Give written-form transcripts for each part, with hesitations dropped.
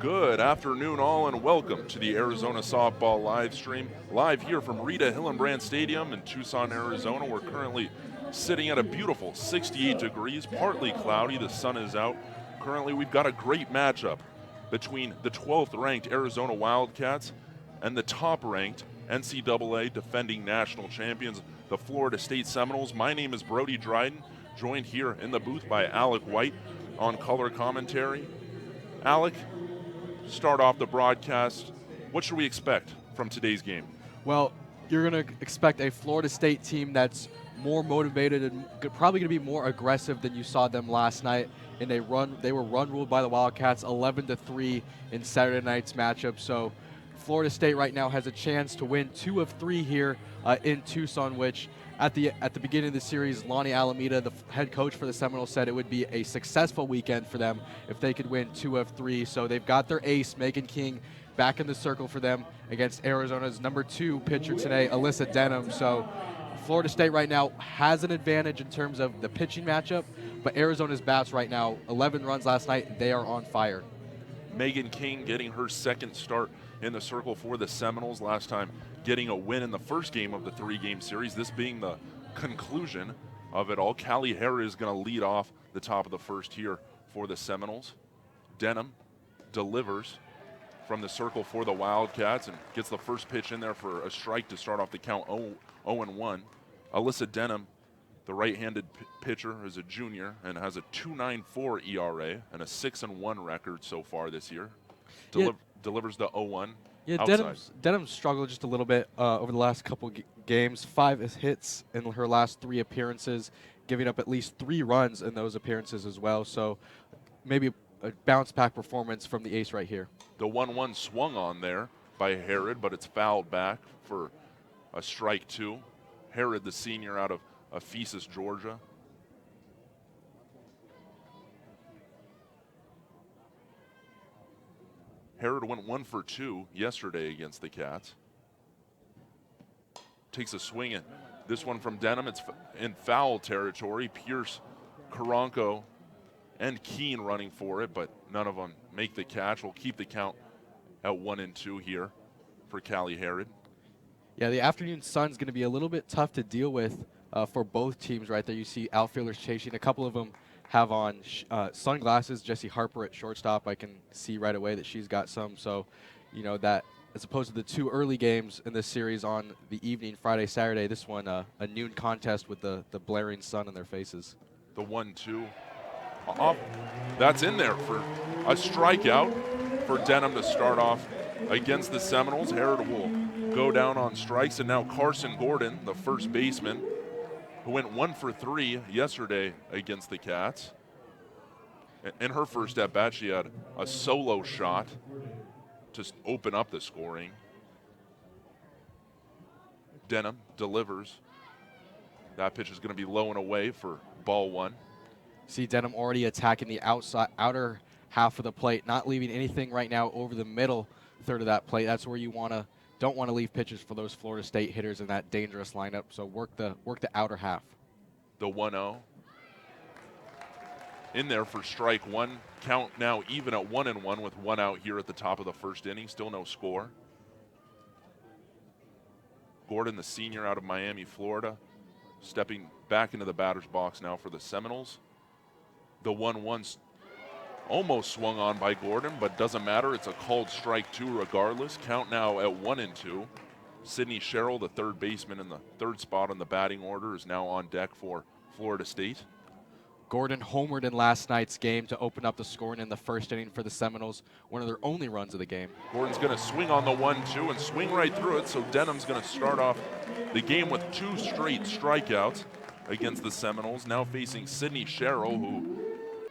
Good afternoon, all, and welcome to the Arizona Softball live stream. Live here from Rita Hillenbrand Stadium in Tucson, Arizona. We're currently sitting at a beautiful 68 degrees, partly cloudy. The sun is out. Currently, we've got a great matchup between the 12th ranked Arizona Wildcats and the top ranked NCAA defending national champions, the Florida State Seminoles. My name is Brody Dryden, joined here in the booth by Alec White on color commentary. Alec, start off the broadcast. What should we expect from today's game? Well, you're going to expect a Florida State team that's more motivated and probably going to be more aggressive than you saw them last night. In a run, they were run ruled by the Wildcats 11-3 in Saturday night's matchup. So Florida State right now has a chance to win 2 of 3 here in Tucson, which at the beginning of the series, Lonnie Alameda, the head coach for the Seminoles, said it would be a successful weekend for them if they could win 2 of 3. So they've got their ace, Megan King, back in the circle for them against Arizona's number 2 pitcher today, Alyssa Denham. So Florida State right now has an advantage in terms of the pitching matchup, but Arizona's bats right now, 11 runs last night, they are on fire. Megan King getting her second start in the circle for the Seminoles, last time getting a win in the first game of the 3-game series, this being the conclusion of it all. Callie Harris is going to lead off the top of the first here for the Seminoles. Denham delivers from the circle for the Wildcats and gets the first pitch in there for a strike to start off the count 0-1. Alyssa Denham, the right-handed pitcher, is a junior and has a 2.94 ERA and a 6-1 record so far this year. Delivers the 0-1. Yeah, Denham struggled just a little bit over the last couple games. 5 hits in her last 3 appearances, giving up at least 3 runs in those appearances as well. So maybe a bounce-back performance from the ace right here. The 1-1 swung on there by Herod, but it's fouled back for a strike 2. Herod, the senior out of Ephesus, Georgia. Herod went 1 for 2 yesterday against the Cats. Takes a swing at this one from Denham. It's in foul territory. Pierce, Karanko, and Keene running for it, but none of them make the catch. We'll keep the count at 1-2 here for Callie Herod. Yeah, the afternoon sun's going to be a little bit tough to deal with for both teams right there. You see outfielders chasing. A couple of them have on sunglasses. Jessie Harper at shortstop, I can see right away that she's got some. So, you know, that as opposed to the 2 early games in this series on the evening, Friday, Saturday, this one a noon contest with the blaring sun in their faces. The 1-2. That's in there for a strikeout for Denham to start off against the Seminoles. Herod will go down on strikes, and now Carson Gordon, the first baseman, who went 1 for 3 yesterday against the Cats. In her first at-bat, she had a solo shot to open up the scoring. Denham delivers. That pitch is going to be low and away for ball 1. See Denham already attacking the outer half of the plate, not leaving anything right now over the middle third of that plate. That's where you don't want to leave pitches for those Florida State hitters in that dangerous lineup. So work the outer half. The 1-0 in there for strike 1. Count now even at 1-1 with 1 out here at the top of the first inning. Still no score. Gordon, the senior out of Miami, Florida, stepping back into the batter's box now for the Seminoles. The 1-1 almost swung on by Gordon, but doesn't matter. It's a called strike 2 regardless. Count now at 1-2. Sydney Sherrill, the third baseman in the third spot on the batting order, is now on deck for Florida State. Gordon homered in last night's game to open up the scoring in the first inning for the Seminoles, one of their only runs of the game. Gordon's going to swing on the 1-2 and swing right through it, so Denham's going to start off the game with 2 straight strikeouts against the Seminoles. Now facing Sydney Sherrill, who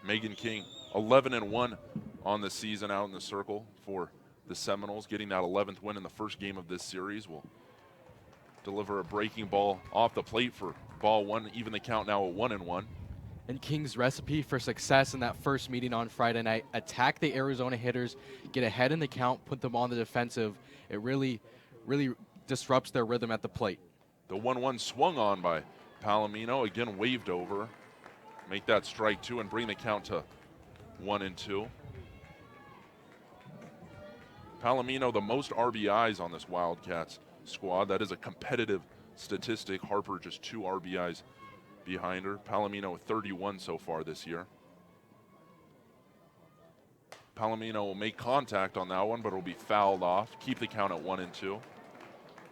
Megan King 11-1 on the season out in the circle for the Seminoles, getting that 11th win in the first game of this series. Will deliver a breaking ball off the plate for ball 1, even the count now at 1-1. And King's recipe for success in that first meeting on Friday night: attack the Arizona hitters, get ahead in the count, put them on the defensive. It really disrupts their rhythm at the plate. The 1-1 swung on by Palomino, again waved over. Make that strike 2 and bring the count to 1-2. Palomino, the most RBIs on this Wildcats squad. That is a competitive statistic. Harper just 2 RBIs behind her. Palomino with 31 so far this year. Palomino will make contact on that one, but it'll be fouled off. Keep the count at 1-2.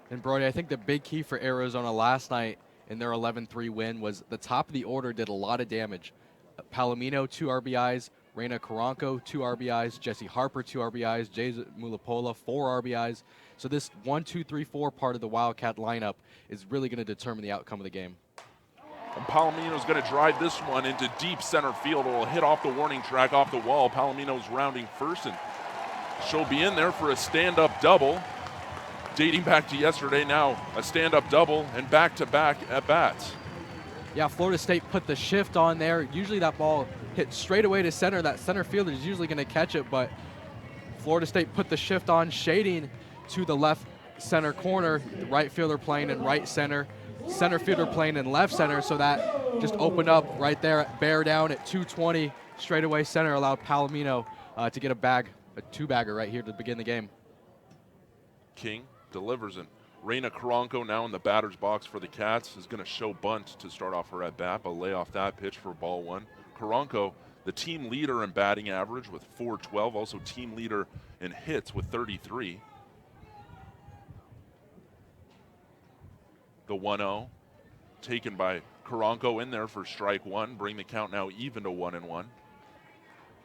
And Brody, I think the big key for Arizona last night in their 11-3 win was the top of the order did a lot of damage. Palomino, 2 RBIs. Reina Caranco, 2 RBIs. Jessie Harper, 2 RBIs. Jayza Mulipola, 4 RBIs. So this 1, 2, 3, 4 part of the Wildcat lineup is really going to determine the outcome of the game. And Palomino's going to drive this one into deep center field. It will hit off the warning track, off the wall. Palomino's rounding first, and she'll be in there for a stand-up double. Dating back to yesterday, now a stand-up double and back-to-back at-bats. Yeah, Florida State put the shift on there. Usually that ball hit straight away to center. That center fielder is usually going to catch it, but Florida State put the shift on, shading to the left center corner. The right fielder playing in right center. Center fielder playing in left center, so that just opened up right there, bear down at 220. Straightaway center allowed Palomino to get a 2-bagger right here to begin the game. King delivers, and Reina Caranco now in the batter's box for the Cats is going to show bunt to start off her at-bat, but lay off that pitch for ball 1. Caranco, the team leader in batting average with 412, also team leader in hits with 33. The 1-0 taken by Caranco in there for strike 1, bring the count now even to 1-1.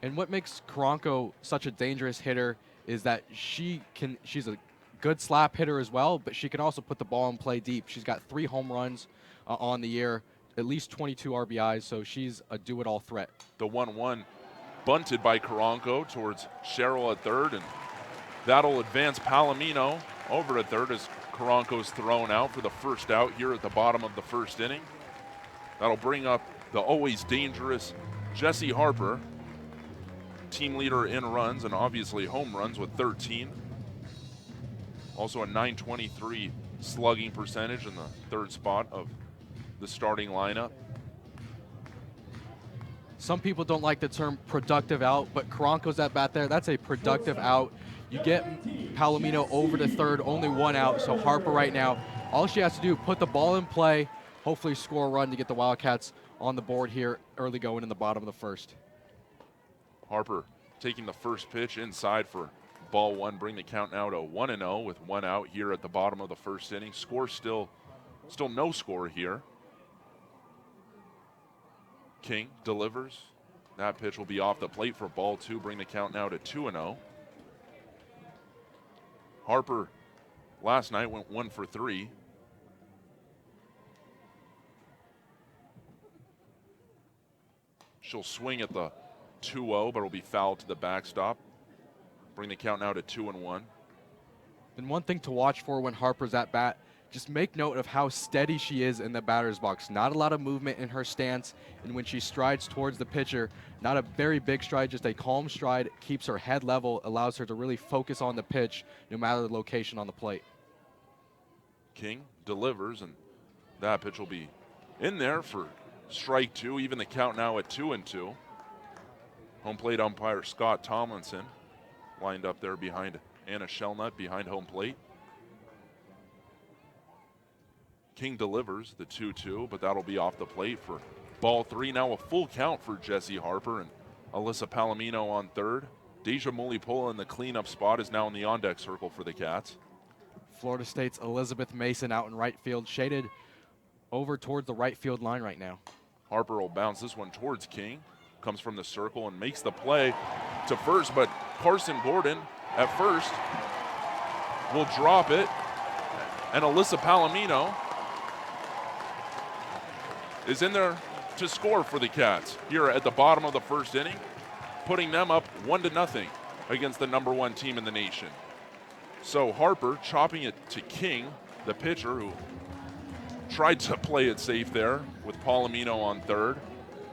And what makes Caranco such a dangerous hitter is that she's a good slap hitter as well, but she can also put the ball in play deep. She's got 3 home runs on the year, at least 22 RBIs, so she's a do-it-all threat. The 1-1 bunted by Caranco towards Cheryl at third, and that'll advance Palomino over at third as Caranco's thrown out for the first out here at the bottom of the first inning. That'll bring up the always dangerous Jessie Harper, team leader in runs and obviously home runs with 13. Also a .923 slugging percentage in the 3rd spot of the starting lineup. Some people don't like the term productive out, but Caranco's at bat there. That's a productive out. You get Palomino over to third, only 1 out, so Harper right now, all she has to do, put the ball in play, hopefully score a run to get the Wildcats on the board here early going in the bottom of the first. Harper taking the first pitch inside for ball 1, bring the count now to 1-0 with 1 out here at the bottom of the first inning. Score still no score here. King delivers. That pitch will be off the plate for ball 2, bring the count now to 2-0. Harper last night went 1 for 3. She'll swing at the 2-0, but it'll be fouled to the backstop. Bring the count now to 2-1. And one thing to watch for when Harper's at bat, just make note of how steady she is in the batter's box. Not a lot of movement in her stance, and when she strides towards the pitcher, not a very big stride, just a calm stride, keeps her head level, allows her to really focus on the pitch no matter the location on the plate. King delivers, and that pitch will be in there for strike 2, even the count now at 2-2. Home plate umpire Scott Tomlinson lined up there behind Anna Shellnut behind home plate. King delivers the 2-2, but that'll be off the plate for ball 3. Now a full count for Jessie Harper and Alyssa Palomino on third. Deja Mulipola in the cleanup spot is now in the on-deck circle for the Cats. Florida State's Elizabeth Mason out in right field, shaded over towards the right field line right now. Harper will bounce this one towards King. Comes from the circle and makes the play to first, but Carson Gordon at first will drop it. And Alyssa Palomino is in there to score for the Cats here at the bottom of the first inning, putting them up 1-0 against the #1 team in the nation. So Harper chopping it to King, the pitcher, who tried to play it safe there with Palomino on third.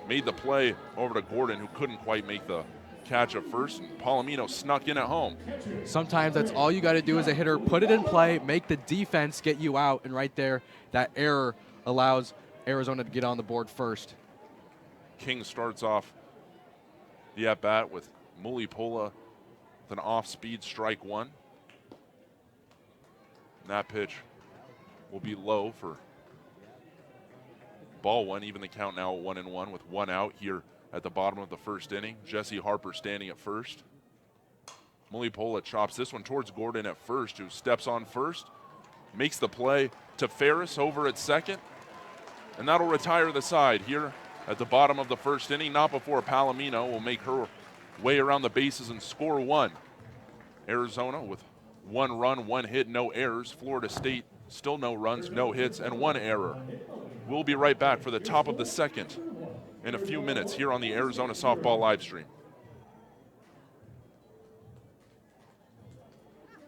Made the play over to Gordon, who couldn't quite make the catch at first. And Palomino snuck in at home. Sometimes that's all you got to do as a hitter. Put it in play, make the defense get you out, and right there, that error allows Arizona to get on the board first. King starts off the at-bat with Mulipola with an off-speed strike 1. And that pitch will be low for ball one. Even the count now at 1-1 with one out here at the bottom of the first inning. Jessie Harper standing at first. Mulipola chops this one towards Gordon at first, who steps on first, makes the play to Ferris over at second, and that'll retire the side here at the bottom of the first inning, not before Palomino will make her way around the bases and score one. Arizona with one run, one hit, no errors. Florida State still no runs, no hits, and one error. We'll be right back for the top of the second in a few minutes here on the Arizona Softball live stream.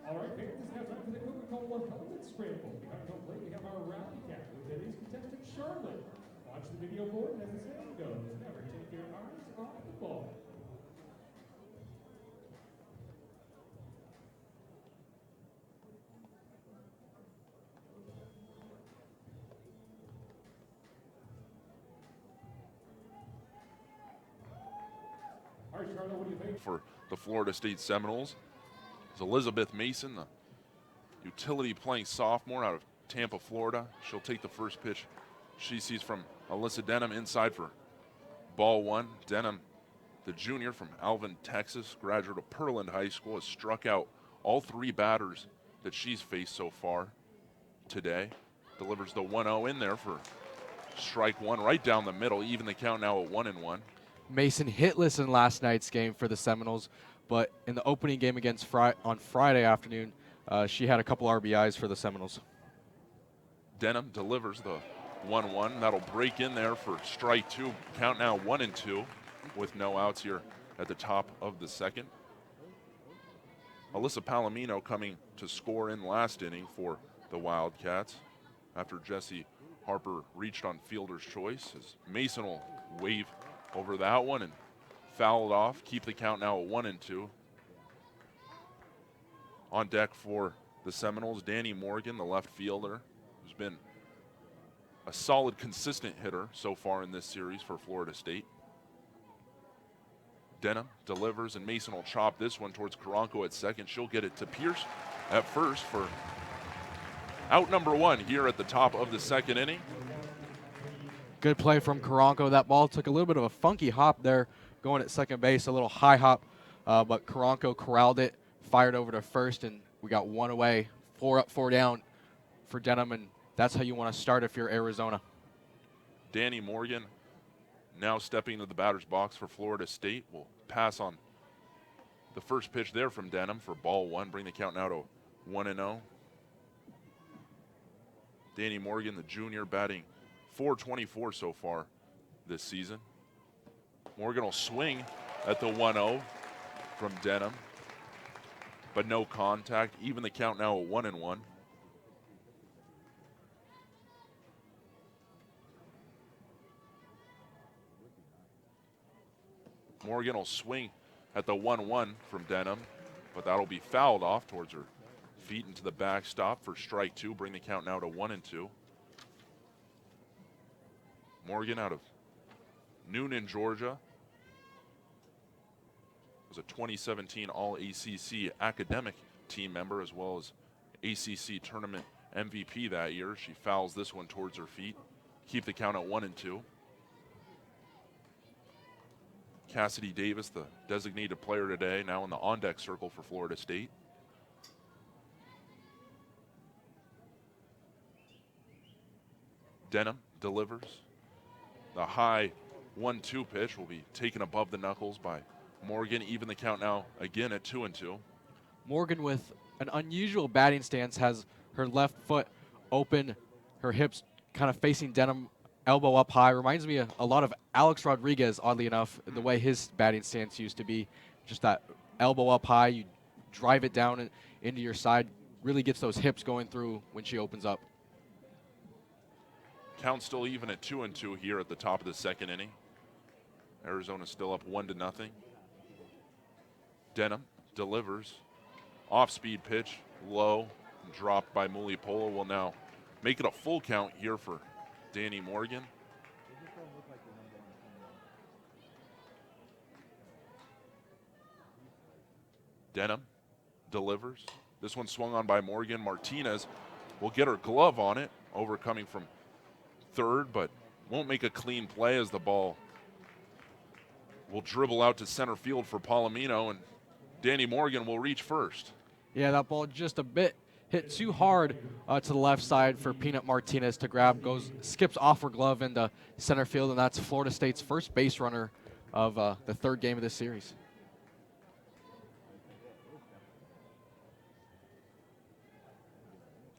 All right, fans, it's now time for the Coca-Cola Helmet Scramble. Behind home plate, we have our rally cat with today's contestant, Charlotte. Watch the video for it as the saying goes. Never take your eyes off the ball. All right, Charlotte, what do you think? For the Florida State Seminoles is Elizabeth Mason, the utility playing sophomore out of Tampa, Florida. She'll take the first pitch she sees from Alyssa Denham inside for ball one. Denham, the junior from Alvin, Texas, graduate of Pearland High School, has struck out all three batters that she's faced so far today. Delivers the 1-0 in there for strike one right down the middle, even the count now at 1-1. Mason hitless in last night's game for the Seminoles, but in the opening game against on Friday afternoon, she had a couple RBIs for the Seminoles. Denham delivers the 1-1. That'll break in there for strike two. Count now 1-2 with no outs here at the top of the second. Alyssa Palomino coming to score in last inning for the Wildcats after Jessie Harper reached on fielder's choice. As Mason will wave over that one and foul it off. Keep the count now at 1-2. On deck for the Seminoles, Danny Morgan, the left fielder, who's been a solid, consistent hitter so far in this series for Florida State. Denham delivers, and Mason will chop this one towards Karanko at second. She'll get it to Pierce at first for out number one here at the top of the second inning. Good play from Karanko. That ball took a little bit of a funky hop there going at second base, a little high hop, but Karanko corralled it, fired over to first, and we got one away, 4 up, 4 down for Denham, and that's how you want to start if you're Arizona. Danny Morgan now stepping into the batter's box for Florida State. Will pass on the first pitch there from Denham for ball one, bring the count now to 1-0. Danny Morgan, the junior, batting .424 so far this season. Morgan will swing at the 1-0 from Denham, but no contact. Even the count now at 1-1. Morgan will swing at the 1-1 from Denham, but that'll be fouled off towards her feet into the backstop for strike two. Bring the count now to 1-2. Morgan out of Noonan, Georgia. Was a 2017 All-ACC academic team member as well as ACC tournament MVP that year. She fouls this one towards her feet. Keep the count at 1-2. Cassidy Davis, the designated player today, now in the on-deck circle for Florida State. Denham delivers. The high 1-2 pitch will be taken above the knuckles by Morgan. Even the count now again at 2-2. Morgan, with an unusual batting stance, has her left foot open, her hips kind of facing Denham, elbow up high. Reminds me a lot of Alex Rodriguez, oddly enough, the way his batting stance used to be. Just that elbow up high, you drive it down into your side, really gets those hips going through when she opens up. Count still even at 2-2 here at the top of the second inning. Arizona still up 1-0. Denham delivers. Off-speed pitch, low, dropped by Mulipola. Will now make it a full count here for Danny Morgan. Denham delivers. This one swung on by Morgan. Martinez will get her glove on it, overcoming from third, but won't make a clean play as the ball will dribble out to center field for Palomino, and Danny Morgan will reach first. Yeah, that ball just a bit hit too hard to the left side for Peanut Martinez to grab. Skips off her glove into center field, and that's Florida State's first base runner of the third game of this series.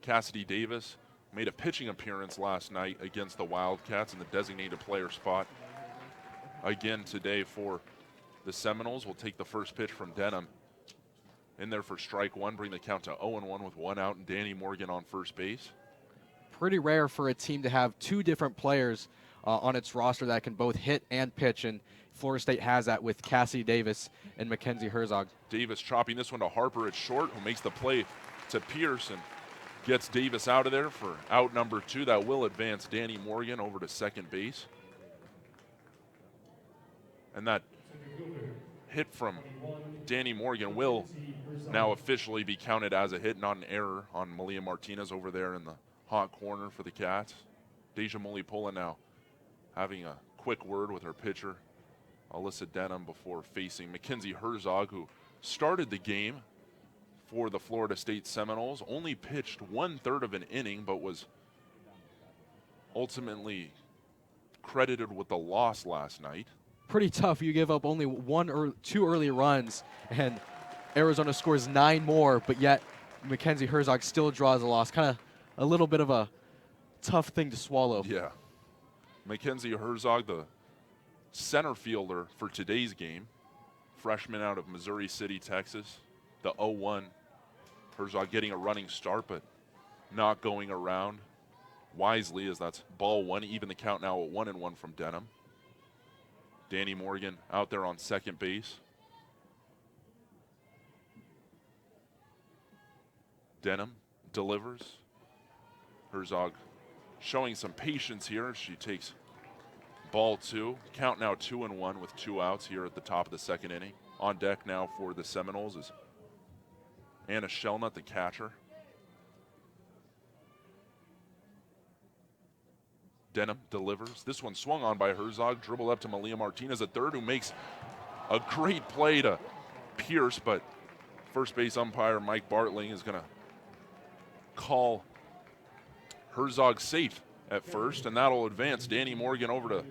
Cassidy Davis made a pitching appearance last night against the Wildcats in the designated player spot. Again today for the Seminoles. Will take the first pitch from Denham. In there for strike one, bring the count to 0-1 with one out, and Danny Morgan on first base. Pretty rare for a team to have two different players on its roster that can both hit and pitch, and Florida State has that with Cassidy Davis and Mckenzie Herzog. Davis chopping this one to Harper at short, who makes the play to Pierce and gets Davis out of there for out number 2. That will advance Danny Morgan over to second base. And that hit from Danny Morgan will now officially be counted as a hit, not an error on Malia Martinez over there in the hot corner for the Cats. Deja Mulipola now having a quick word with her pitcher, Alyssa Denham, before facing Mckenzie Herzog, who started the game for the Florida State Seminoles. Only pitched 1/3 of an inning, but was ultimately credited with the loss last night. Pretty tough. You give up only 1 or 2 early runs, and Arizona scores 9 more, but yet Mckenzie Herzog still draws a loss. Kind of a little bit of a tough thing to swallow. Yeah. Mckenzie Herzog, the center fielder for today's game, freshman out of Missouri City, Texas. The 0-1. Herzog getting a running start, but not going around wisely, as that's ball one. Even the count now at 1-1 from Denham. Danny Morgan out there on second base. Denham delivers. Herzog showing some patience here. She takes ball 2. Count now 2-1 with 2 outs here at the top of the second inning. On deck now for the Seminoles is Anna Shellnut, the catcher. Denham delivers. This one swung on by Herzog. Dribble up to Malia Martinez at third, who makes a great play to Pierce, but first base umpire Mike Bartling is going to call Herzog safe at first, and that'll advance Danny Morgan over to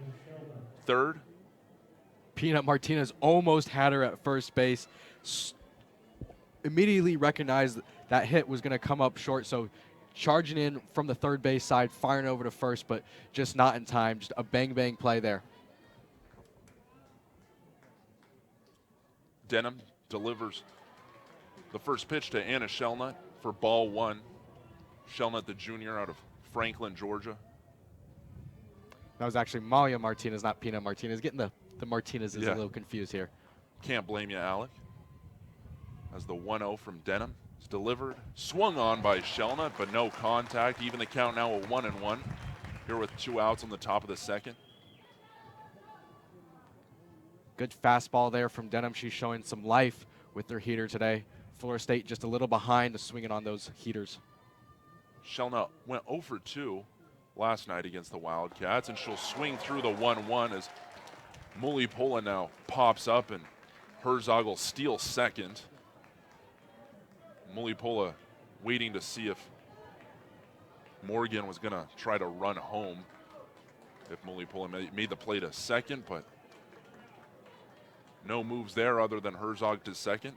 third. Peanut Martinez almost had her at first base. Immediately recognized that hit was going to come up short, so charging in from the third base side, firing over to first, but just not in time. Just a bang-bang play there. Denham delivers the first pitch to Anna Shellnut for ball 1. Shellnut, the junior out of Franklin, Georgia. That was actually Malia Martinez, not Peanut Martinez. Getting the Martinez is a little confused here. Can't blame you, Alec. As the 1-0 from Denham is delivered. Swung on by Shellnut, but no contact. Even the count now at 1-1. Here with 2 outs on the top of the second. Good fastball there from Denham. She's showing some life with their heater today. Florida State just a little behind the swinging on those heaters. Shellnut went 0 for 2 last night against the Wildcats, and she'll swing through the 1-1 as Mulipola now pops up, and Herzog will steal second. Mulipola waiting to see if Morgan was going to try to run home, if Mulipola made the play to second, but no moves there other than Herzog to second.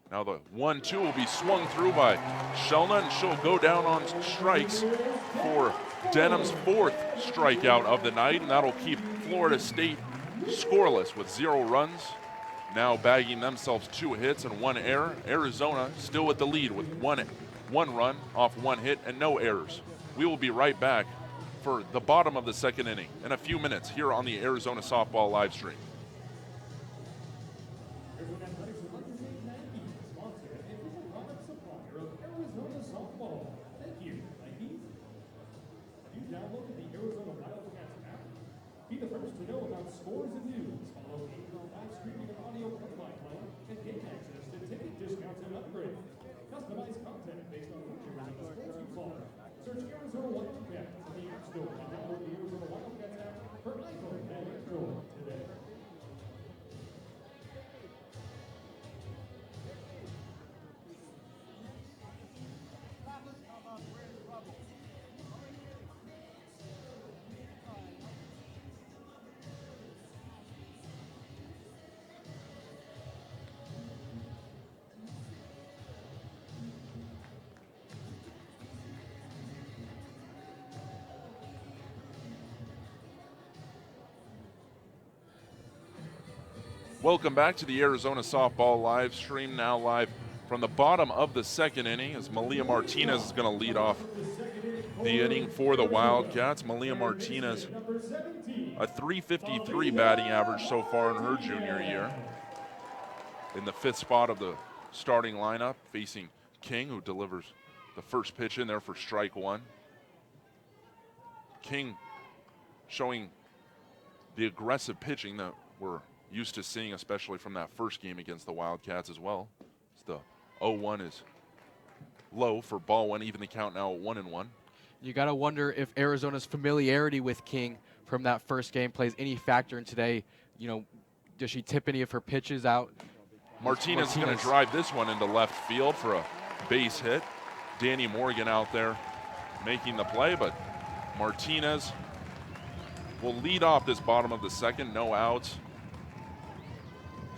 Now the 1-2 will be swung through by Shellnut, and she'll go down on strikes for Denham's 4th strikeout of the night, and that'll keep Florida State scoreless with 0 runs. Now bagging themselves 2 hits and 1 error. Arizona still with the lead with one run off 1 hit and no errors. We will be right back for the bottom of the second inning in a few minutes here on the Arizona Softball live stream. Be the first to know about scores and news. Follow AOL live streaming and audio online plan and gain access to ticket discounts and upgrades. Customized content based on which Arizona sports you follow. Welcome back to the Arizona Softball live stream, now live from the bottom of the second inning as Malia Martinez is going to lead off the inning for the Wildcats. Malia Martinez, a .353 batting average so far in her junior year. In the fifth spot of the starting lineup, facing King, who delivers the first pitch in there for strike one. King showing the aggressive pitching that we're used to seeing, especially from that first game against the Wildcats as well. As the 0-1 is low for ball one, even the count now at 1-1. You got to wonder if Arizona's familiarity with King from that first game plays any factor in today. You know, does she tip any of her pitches out? Martinez is going to drive this one into left field for a base hit. Danny Morgan out there making the play, but Martinez will lead off this bottom of the second, no outs.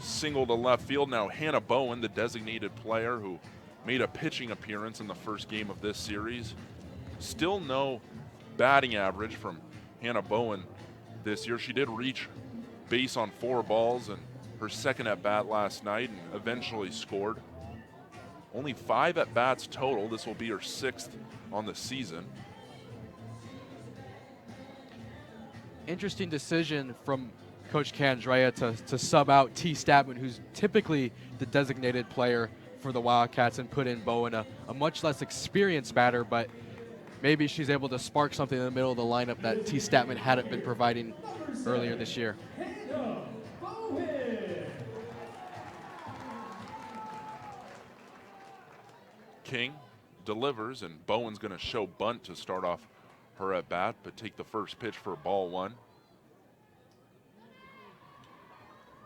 Single to left field. Now Hanna Bowen, the designated player who made a pitching appearance in the first game of this series. Still no batting average from Hanna Bowen this year. She did reach base on 4 balls in her second at bat last night and eventually scored. Only 5 at bats total. This will be her 6th on the season. Interesting decision from Coach Candrea to sub out T. Statman, who's typically the designated player for the Wildcats, and put in Bowen, a much less experienced batter, but maybe she's able to spark something in the middle of the lineup that T. Statman hadn't been providing earlier this year. King delivers, and Bowen's going to show bunt to start off her at bat, but take the first pitch for ball one.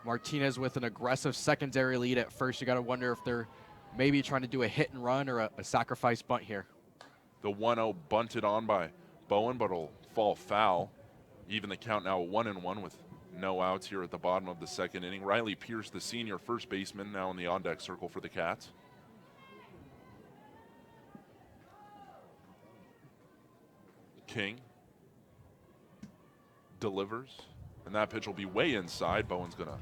Martinez with an aggressive secondary lead at first. You got to wonder if they're maybe trying to do a hit and run or a sacrifice bunt here. The 1-0 bunted on by Bowen, but it'll fall foul. Even the count now 1-1 with no outs here at the bottom of the second inning. Riley Pierce, the senior first baseman, now in the on-deck circle for the Cats. King delivers, and that pitch will be way inside. Bowen's going to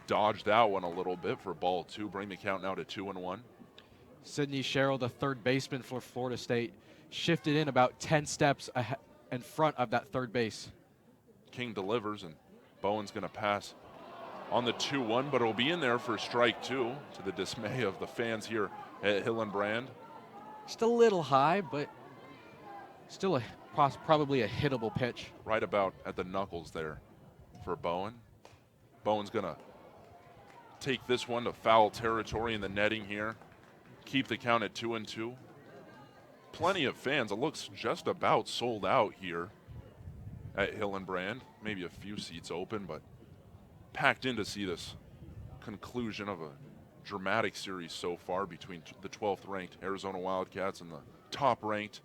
dodge that one a little bit for ball 2, bring the count now to 2-1. Sydney Sherrill, the third baseman for Florida State, shifted in about 10 steps in front of that third base. King delivers, and Bowen's going to pass on the 2-1, but it'll be in there for strike 2 to the dismay of the fans here at Hillenbrand. Just a little high, but still probably a hittable pitch. Right about at the knuckles there for Bowen. Bowen's going to take this one to foul territory in the netting here. Keep the count at 2-2. Plenty of fans. It looks just about sold out here at Hillenbrand. Maybe a few seats open, but packed in to see this conclusion of a dramatic series so far between the 12th ranked Arizona Wildcats and the top ranked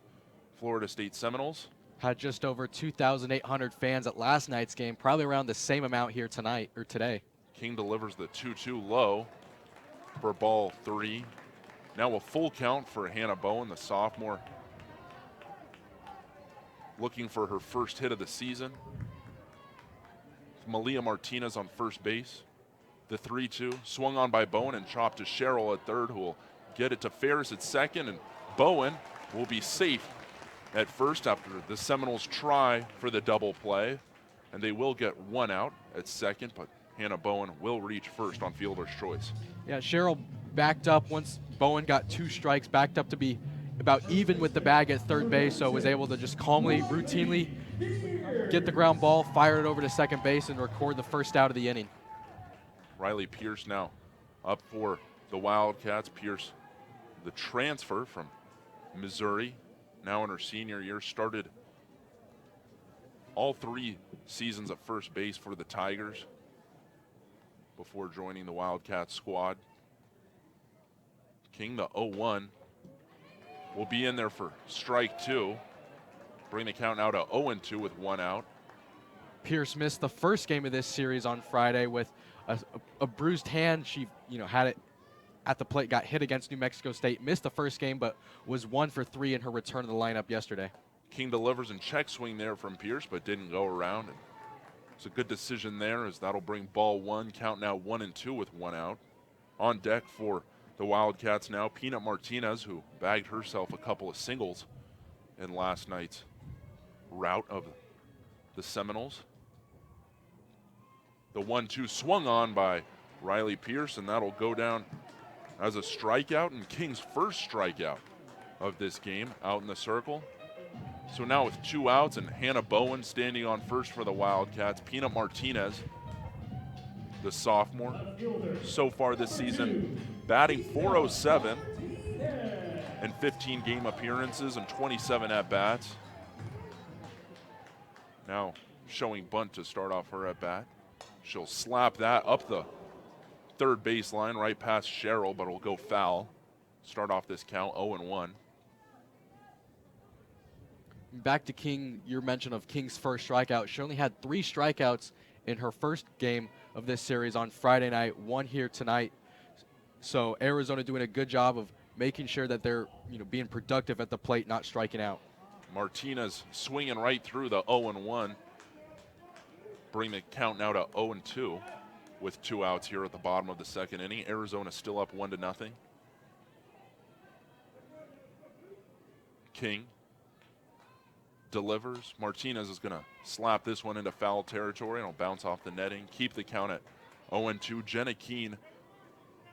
Florida State Seminoles. Had just over 2,800 fans at last night's game, probably around the same amount here tonight or today. King delivers the 2-2 low for ball 3. Now a full count for Hanna Bowen, the sophomore, looking for her first hit of the season. Malia Martinez on first base. The 3-2 swung on by Bowen and chopped to Sherrill at third, who will get it to Ferris at second, and Bowen will be safe at first after the Seminoles try for the double play, and they will get 1 out at second, but Hanna Bowen will reach first on fielder's choice. Yeah, Sherrill backed up once Bowen got 2 strikes, backed up to be about even with the bag at third base, so was able to just calmly, routinely get the ground ball, fire it over to second base, and record the first out of the inning. Riley Pierce now up for the Wildcats. Pierce, the transfer from Missouri, now in her senior year, started all 3 seasons at first base for the Tigers before joining the Wildcats squad. King, the 0-1, will be in there for strike 2. Bring the count now to 0-2 with 1 out. Pierce missed the first game of this series on Friday with a bruised hand. She, had it at the plate, got hit against New Mexico State, missed the first game, but was 1 for 3 in her return to the lineup yesterday. King delivers and check swing there from Pierce, but didn't go around. And It's a good decision there, as that'll bring ball one, count now 1-2 with 1 out. On deck for the Wildcats now, Peanut Martinez, who bagged herself a couple of singles in last night's rout of the Seminoles. The 1-2 swung on by Riley Pierce, and that'll go down as a strikeout, and King's first strikeout of this game out in the circle. So now with 2 outs and Hanna Bowen standing on first for the Wildcats, Peanut Martinez, the sophomore, so far this season batting .407 in 15 game appearances and 27 at-bats. Now showing bunt to start off her at-bat. She'll slap that up the third baseline right past Cheryl, but it'll go foul. Start off this count 0-1. Back to King, your mention of King's first strikeout. She only had 3 strikeouts in her first game of this series on Friday night, 1 here tonight. So Arizona doing a good job of making sure that they're being productive at the plate, not striking out. Martinez swinging right through the 0-1. Bring the count now to 0-2 with 2 outs here at the bottom of the second inning. Arizona still up 1-0. King delivers. Martinez is going to slap this one into foul territory, and it'll bounce off the netting. Keep the count at 0-2. Jenna Keene,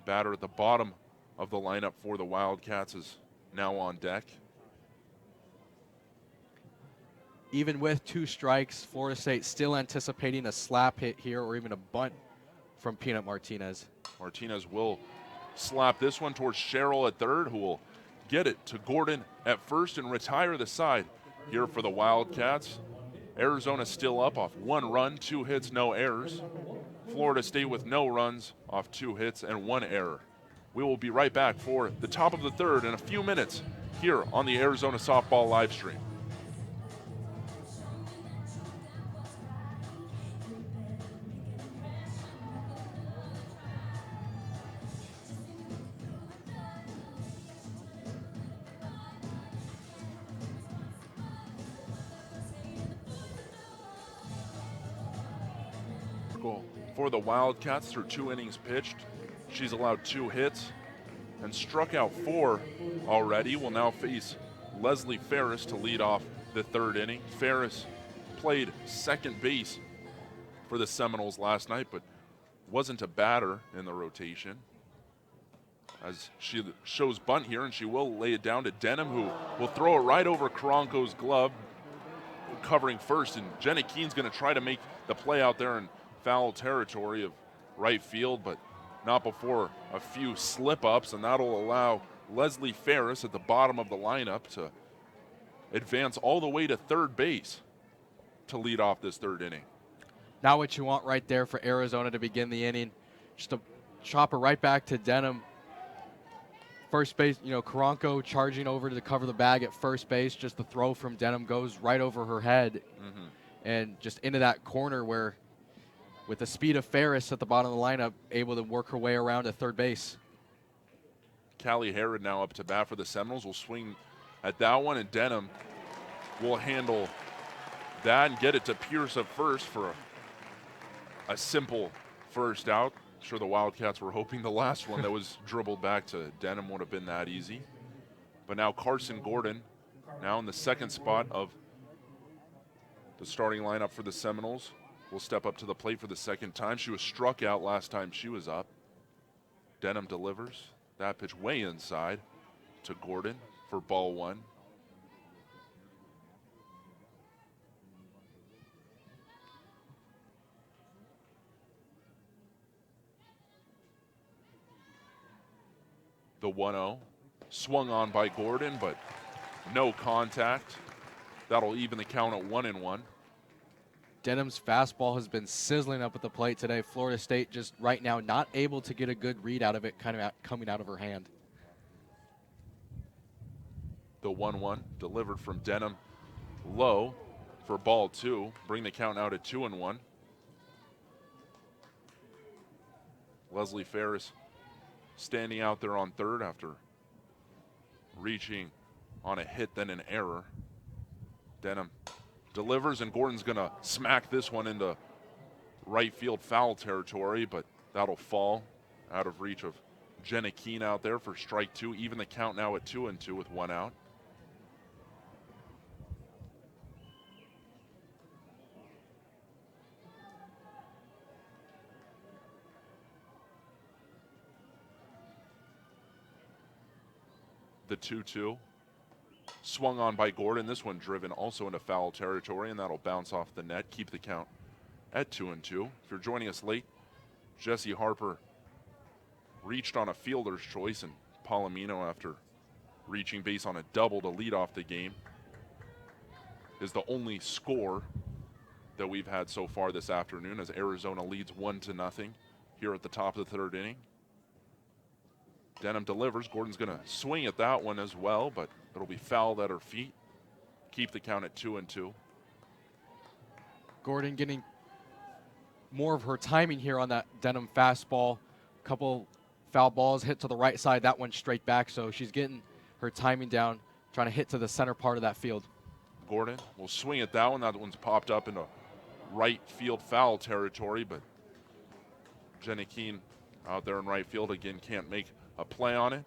batter at the bottom of the lineup for the Wildcats, is now on deck. Even with 2 strikes, Florida State still anticipating a slap hit here or even a bunt from Peanut Martinez. Martinez will slap this one towards Cheryl at third, who will get it to Gordon at first and retire the side here for the Wildcats. Arizona still up off 1 run, 2 hits, no errors. Florida State with no runs off 2 hits and 1 error. We will be right back for the top of the third in a few minutes here on the Arizona Softball live stream. For the Wildcats through 2 innings pitched, she's allowed 2 hits and struck out 4 already. Will now face Leslie Ferris to lead off the 3rd inning. Ferris played second base for the Seminoles last night, but wasn't a batter in the rotation. As she shows bunt here, and she will lay it down to Denham, who will throw it right over Karanko's glove, covering first, and Jenna Keene's going to try to make the play out there in foul territory of right field, but not before a few slip-ups, and that'll allow Leslie Ferris at the bottom of the lineup to advance all the way to third base to lead off this 3rd inning. Now what you want right there for Arizona to begin the inning. Just a chopper right back to Denham. First base, Karanko charging over to cover the bag at first base. Just the throw from Denham goes right over her head and just into that corner where, with the speed of Ferris at the bottom of the lineup, able to work her way around to third base. Callie Herod now up to bat for the Seminoles. Will swing at that one, and Denham will handle that and get it to Pierce at first for a simple first out. I'm sure the Wildcats were hoping the last one that was dribbled back to Denham would have been that easy. But now Carson Gordon, now in the 2nd spot of the starting lineup for the Seminoles, will step up to the plate for the 2nd time. She was struck out last time she was up. Denham delivers. That pitch way inside to Gordon for ball 1. The 1-0 swung on by Gordon, but no contact. That'll even the count at 1-1. Denham's fastball has been sizzling up at the plate today. Florida State just right now not able to get a good read out of it coming out of her hand. The 1-1 delivered from Denham low for ball 2. Bring the count now to 2-1. Leslie Ferris standing out there on third after reaching on a hit, then an error. Denham delivers, and Gordon's going to smack this one into right field foul territory, but that'll fall out of reach of Jenna Keene out there for strike 2. Even the count now at 2-2 with 1 out. The 2-2. Swung on by Gordon. This one driven also into foul territory, and that'll bounce off the net. Keep the count at 2-2. If you're joining us late, Jessie Harper reached on a fielder's choice, and Palomino, after reaching base on a double to lead off the game, is the only score that we've had so far this afternoon as Arizona leads 1-0 here at the top of the 3rd inning. Denham delivers. Gordon's going to swing at that one as well, but it'll be fouled at her feet. Keep the count at 2-2. Gordon getting more of her timing here on that Denham fastball. Couple foul balls hit to the right side. That one straight back, so she's getting her timing down, trying to hit to the center part of that field. Gordon will swing at that one. That one's popped up into right field foul territory, but Jenna Keene out there in right field again can't make a play on it.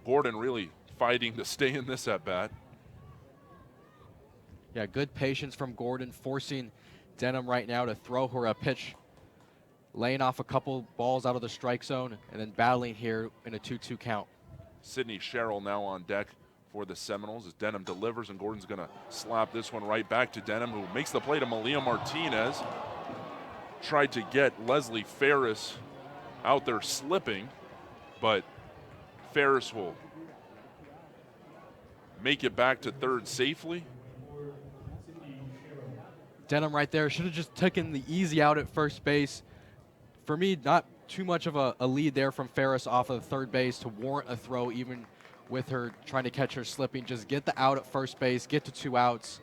Gordon really fighting to stay in this at bat. Yeah, good patience from Gordon, forcing Denham right now to throw her a pitch, laying off a couple balls out of the strike zone, and then battling here in a 2-2 count. Sydney Sherrill now on deck for the Seminoles as Denham delivers, and Gordon's going to slap this one right back to Denham, who makes the play to Malia Martinez. Tried to get Leslie Ferris out there slipping, but Ferris will make it back to 3rd safely. Denham right there should have just taken the easy out at first base. For me, not too much of a lead there from Ferris off of 3rd base to warrant a throw, even with her trying to catch her slipping. Just get the out at first base, get to 2 outs.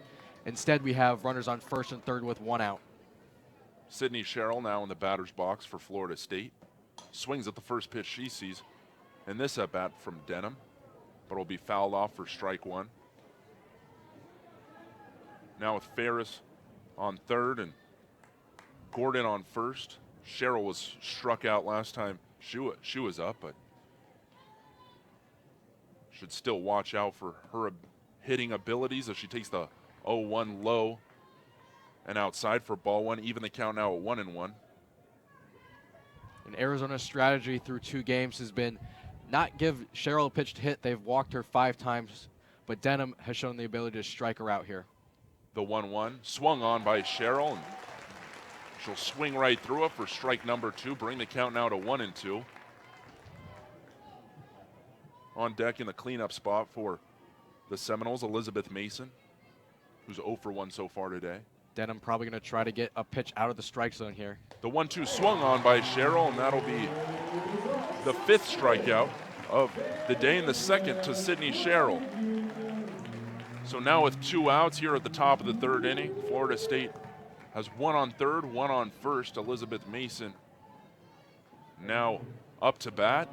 Instead, we have runners on 1st and 3rd with 1 out. Sydney Sherrill now in the batter's box for Florida State. Swings at the first pitch she sees. And this at bat from Denham, but will be fouled off for strike 1. Now with Ferris on 3rd and Gordon on 1st. Sherrill was struck out last time she was up, but should still watch out for her hitting abilities as she takes the 0-1 low and outside for ball 1. Even the count now at 1-1. And Arizona's strategy through 2 games has been not give Sherrill a pitch to hit. They've walked her 5 times, but Denham has shown the ability to strike her out here. The 1-1 swung on by Sherrill, and she'll swing right through it for strike number 2. Bring the count now to 1-2. On deck in the cleanup spot for the Seminoles, Elizabeth Mason, who's 0 for 1 so far today. Denham probably going to try to get a pitch out of the strike zone here. The 1-2 swung on by Sherrill, and that'll be the 5th strikeout of the day and the 2nd to Sydney Sherrill. So now with 2 outs here at the top of the 3rd inning, Florida State has 1 on 3rd, 1 on 1st. Elizabeth Mason now up to bat.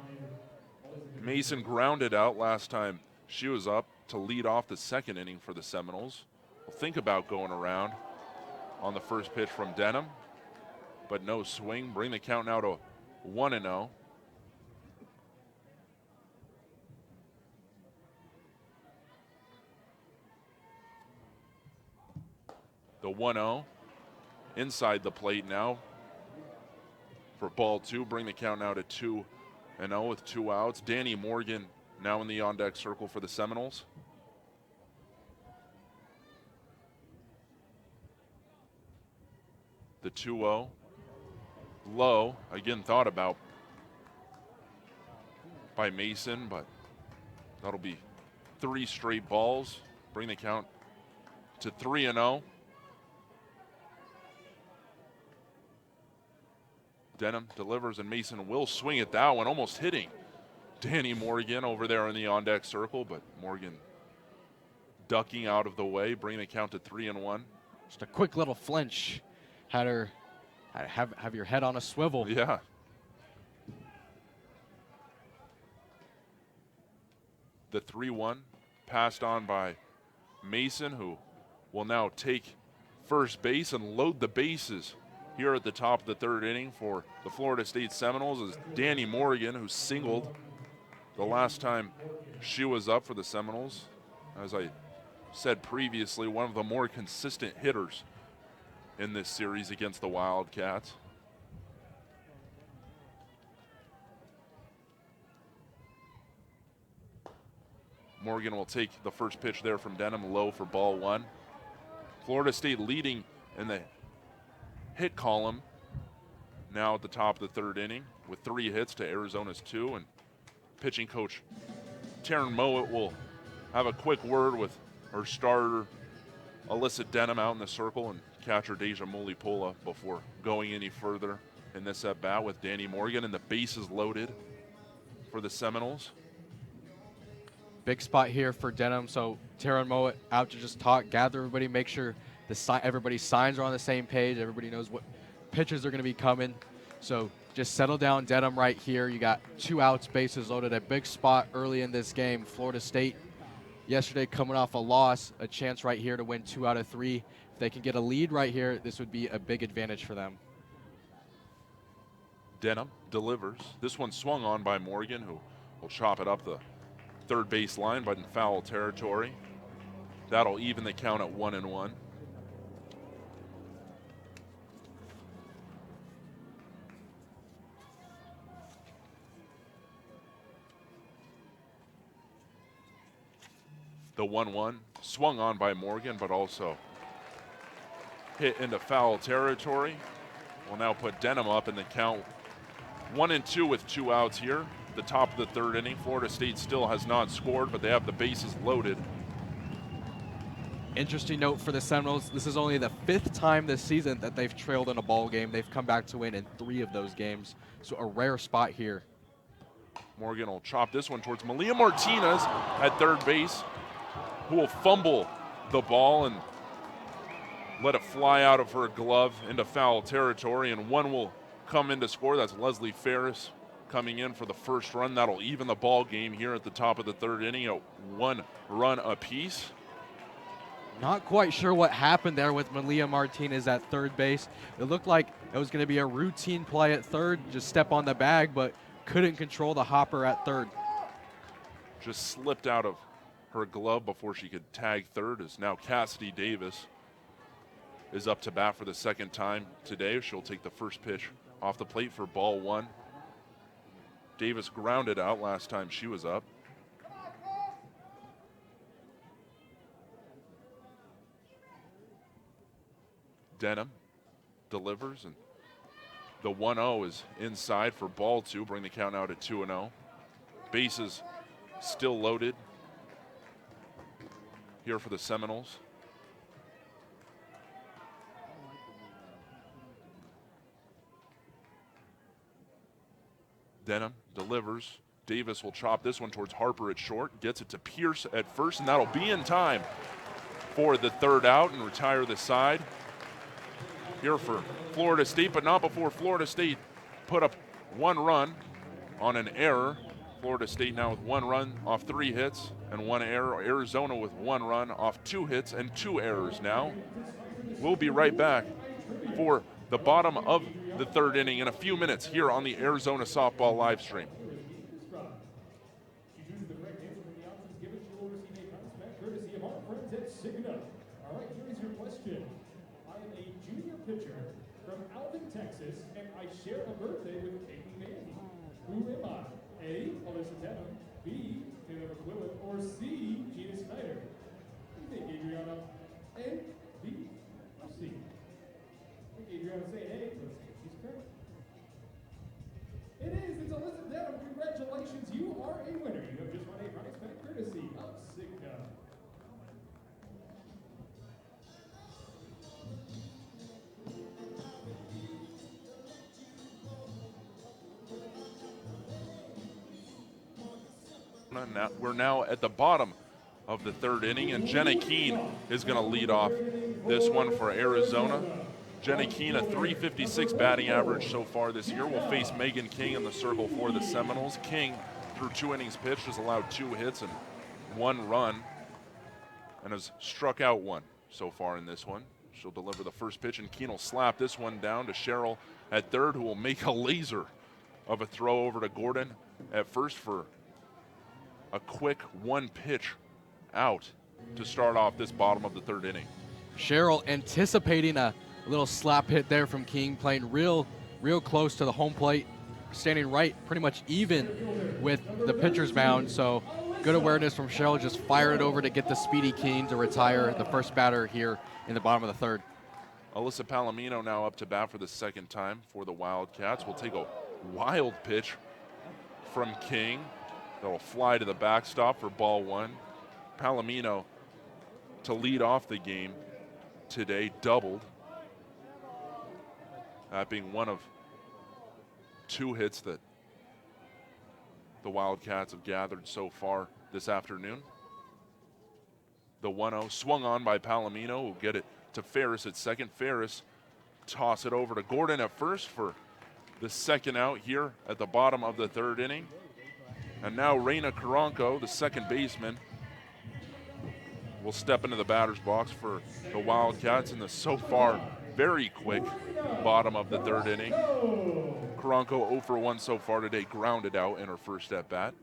Mason grounded out last time she was up to lead off the 2nd inning for the Seminoles. We'll think about going around on the first pitch from Denham, but no swing. Bring the count now to 1-0. The 1-0 inside the plate now for ball 2. Bring the count now to 2-0 with 2 outs. Danny Morgan now in the on-deck circle for the Seminoles. The 2-0 low, again thought about by Mason, but that'll be 3 straight balls. Bring the count to 3-0. Denham delivers, and Mason will swing at that one, almost hitting Danny Morgan over there in the on-deck circle, but Morgan ducking out of the way. Bring the count to 3-1. Just a quick little flinch. Had her have your head on a swivel. Yeah. The 3-1 passed on by Mason, who will now take first base and load the bases here at the top of the third inning for the Florida State Seminoles is Danny Morgan, who singled the last time she was up for the Seminoles. As I said previously, one of the more consistent hitters in this series against the Wildcats. Morgan will take the first pitch there from Denham, low for ball one. Florida State leading in the hit column now at the top of the third inning with 3 hits to Arizona's 2, and pitching coach Taryn Mowat will have a quick word with her starter Alyssa Denham out in the circle and catcher Deja Mulipola before going any further in this at bat with Danny Morgan, and the bases loaded for the Seminoles. Big spot here for Denham, so Taryn Mowat out to just talk, gather everybody, make sure everybody's signs are on the same page, everybody knows what pitches are going to be coming. So just settle down, Denham, right here. You got 2 outs, bases loaded, a big spot early in this game. Florida State yesterday coming off a loss, a chance right here to win 2 out of 3. If they can get a lead right here, this would be a big advantage for them. Denham delivers. This one swung on by Morgan, who will chop it up the third base line, but in foul territory. That'll even the count at 1-1. The 1-1 swung on by Morgan, but also hit into foul territory. Will now put Denham up in the count 1-2 with 2 outs here. The top of the third inning. Florida State still has not scored, but they have the bases loaded. Interesting note for the Seminoles, this is only the 5th time this season that they've trailed in a ball game. They've come back to win in 3 of those games, so a rare spot here. Morgan will chop this one towards Malia Martinez at third base, who will fumble the ball and let it fly out of her glove into foul territory, and one will come in to score. That's Leslie Ferris coming in for the first run. That'll even the ball game here at the top of the third inning at 1 run apiece. Not quite sure what happened there with Malia Martinez at third base. It looked like it was going to be a routine play at third, just step on the bag, but couldn't control the hopper at third. Just slipped out of her glove before she could tag third, as now Cassidy Davis is up to bat for the second time today. She'll take the first pitch off the plate for ball one. Davis grounded out last time she was up. Denham delivers, and the 1-0 is inside for ball two, bring the count out at 2-0. Bases still loaded here for the Seminoles. Denham delivers. Davis will chop this one towards Harper at short, gets it to Pierce at first, and that'll be in time for the third out and retire the side here for Florida State, but not before Florida State put up 1 run on an error. Florida State now with 1 run off 3 hits and 1 error. Arizona with 1 run off 2 hits and 2 errors now. We'll be right back for the bottom of the third inning in a few minutes here on the Arizona Softball live stream. All right, here is your question. I am a junior pitcher from Alvin, Texas, and I share a birthday with Katie Manning. Who am I? A, Alyssa Denham, B, Taylor McQuillan, or C, Gina Snyder? What do you think, Adriana? A, B, or C? I think Adriana say A. Let's see if she's correct. It is. It's Alyssa Denham. Congratulations. You are a winner. You have just won a prize pack courtesy of Cigna. We're now at the bottom of the third inning, and Jenna Keene is going to lead off this one for Arizona. Jenna Keene, a .356 batting average so far this year, will face Megan King in the circle for the Seminoles. King, through 2 innings pitched, has allowed 2 hits and 1 run and has struck out 1 so far in this one. She'll deliver the first pitch, and Keene will slap this one down to Cheryl at third, who will make a laser of a throw over to Gordon at first for a quick one pitch out to start off this bottom of the third inning. Cheryl anticipating a little slap hit there from King, playing real close to the home plate, standing right pretty much even with the pitcher's mound. So good awareness from Cheryl, just fired it over to get the speedy King to retire the first batter here in the bottom of the third. Alyssa Palomino now up to bat for the second time for the Wildcats. Will take a wild pitch from King that will fly to the backstop for ball one. Palomino to lead off the game today, doubled. That being one of two hits that the Wildcats have gathered so far this afternoon. The 1-0 swung on by Palomino, will get it to Ferris at second. Ferris toss it over to Gordon at first for the second out here at the bottom of the third inning. And now Reina Karanko, the second baseman, will step into the batter's box for the Wildcats in the so far very quick bottom of the third inning. Karanko 0 for 1 so far today, grounded out in her first at bat.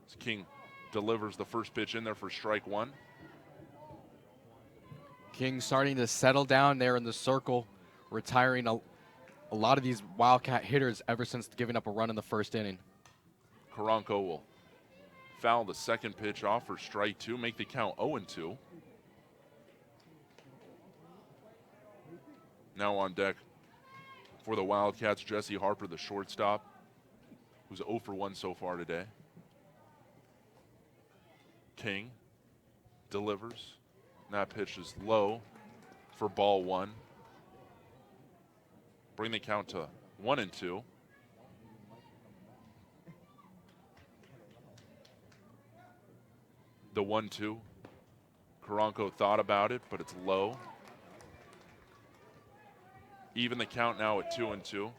As King delivers the first pitch in there for strike one. King starting to settle down there in the circle, retiring a lot of these Wildcat hitters ever since giving up a run in the first inning. Karanko will foul the second pitch off for strike two, make the count 0-2. Now on deck for the Wildcats, Jessie Harper, the shortstop, who's 0 for 1 so far today. King delivers. That pitch is low for ball one. Bring the count to 1-2. The 1-2. Karanko thought about it, but it's low. Even the count now at 2-2.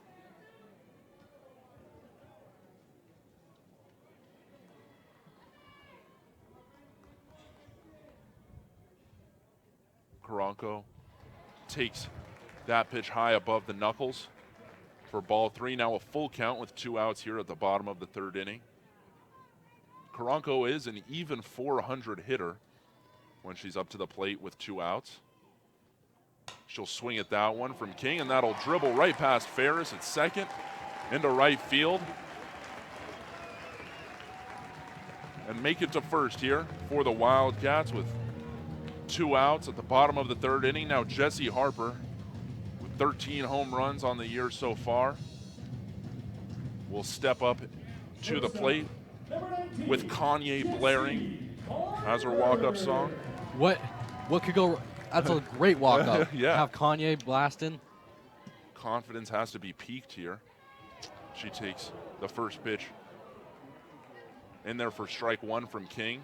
Karanko takes that pitch high above the knuckles for ball three. Now a full count with 2 outs here at the bottom of the third inning. Karanko is an even 400 hitter when she's up to the plate with 2 outs. She'll swing at that one from King, and that'll dribble right past Ferris at second into right field. And make it to first here for the Wildcats with 2 outs at the bottom of the third inning. Now Jessie Harper with 13 home runs on the year so far will step up to the plate with Kanye blaring as her walk-up song. What could go? That's a great walk-up. Yeah. Have Kanye blasting. Confidence has to be peaked here. She takes the first pitch in there for strike one from King.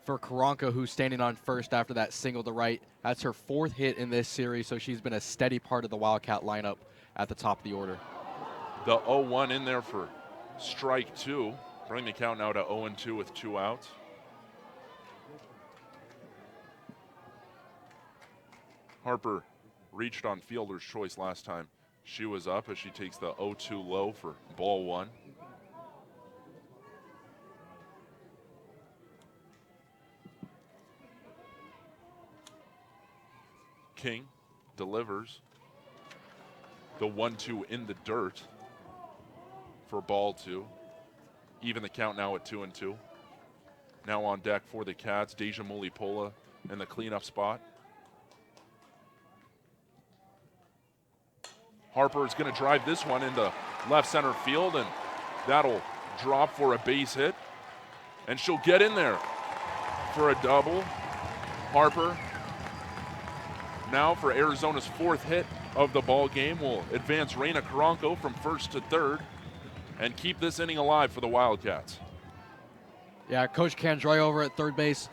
For Karanko, who's standing on first after that single to right. That's her 4th hit in this series, so she's been a steady part of the Wildcat lineup at the top of the order. The 0-1 in there for strike two. Bring the count now to 0-2 with 2 outs. Harper reached on fielder's choice last time she was up as she takes the 0-2 low for ball one. King delivers the 1-2 in the dirt for ball two. Even the count now at 2-2. Now on deck for the Cats, Deja Mulipola in the cleanup spot. Harper is going to drive this one into left center field, and that'll drop for a base hit. And she'll get in there for a double. Harper, now for Arizona's 4th hit of the ball game, will advance Reina Karanko from first to third and keep this inning alive for the Wildcats. Yeah, Coach Candroy over at third base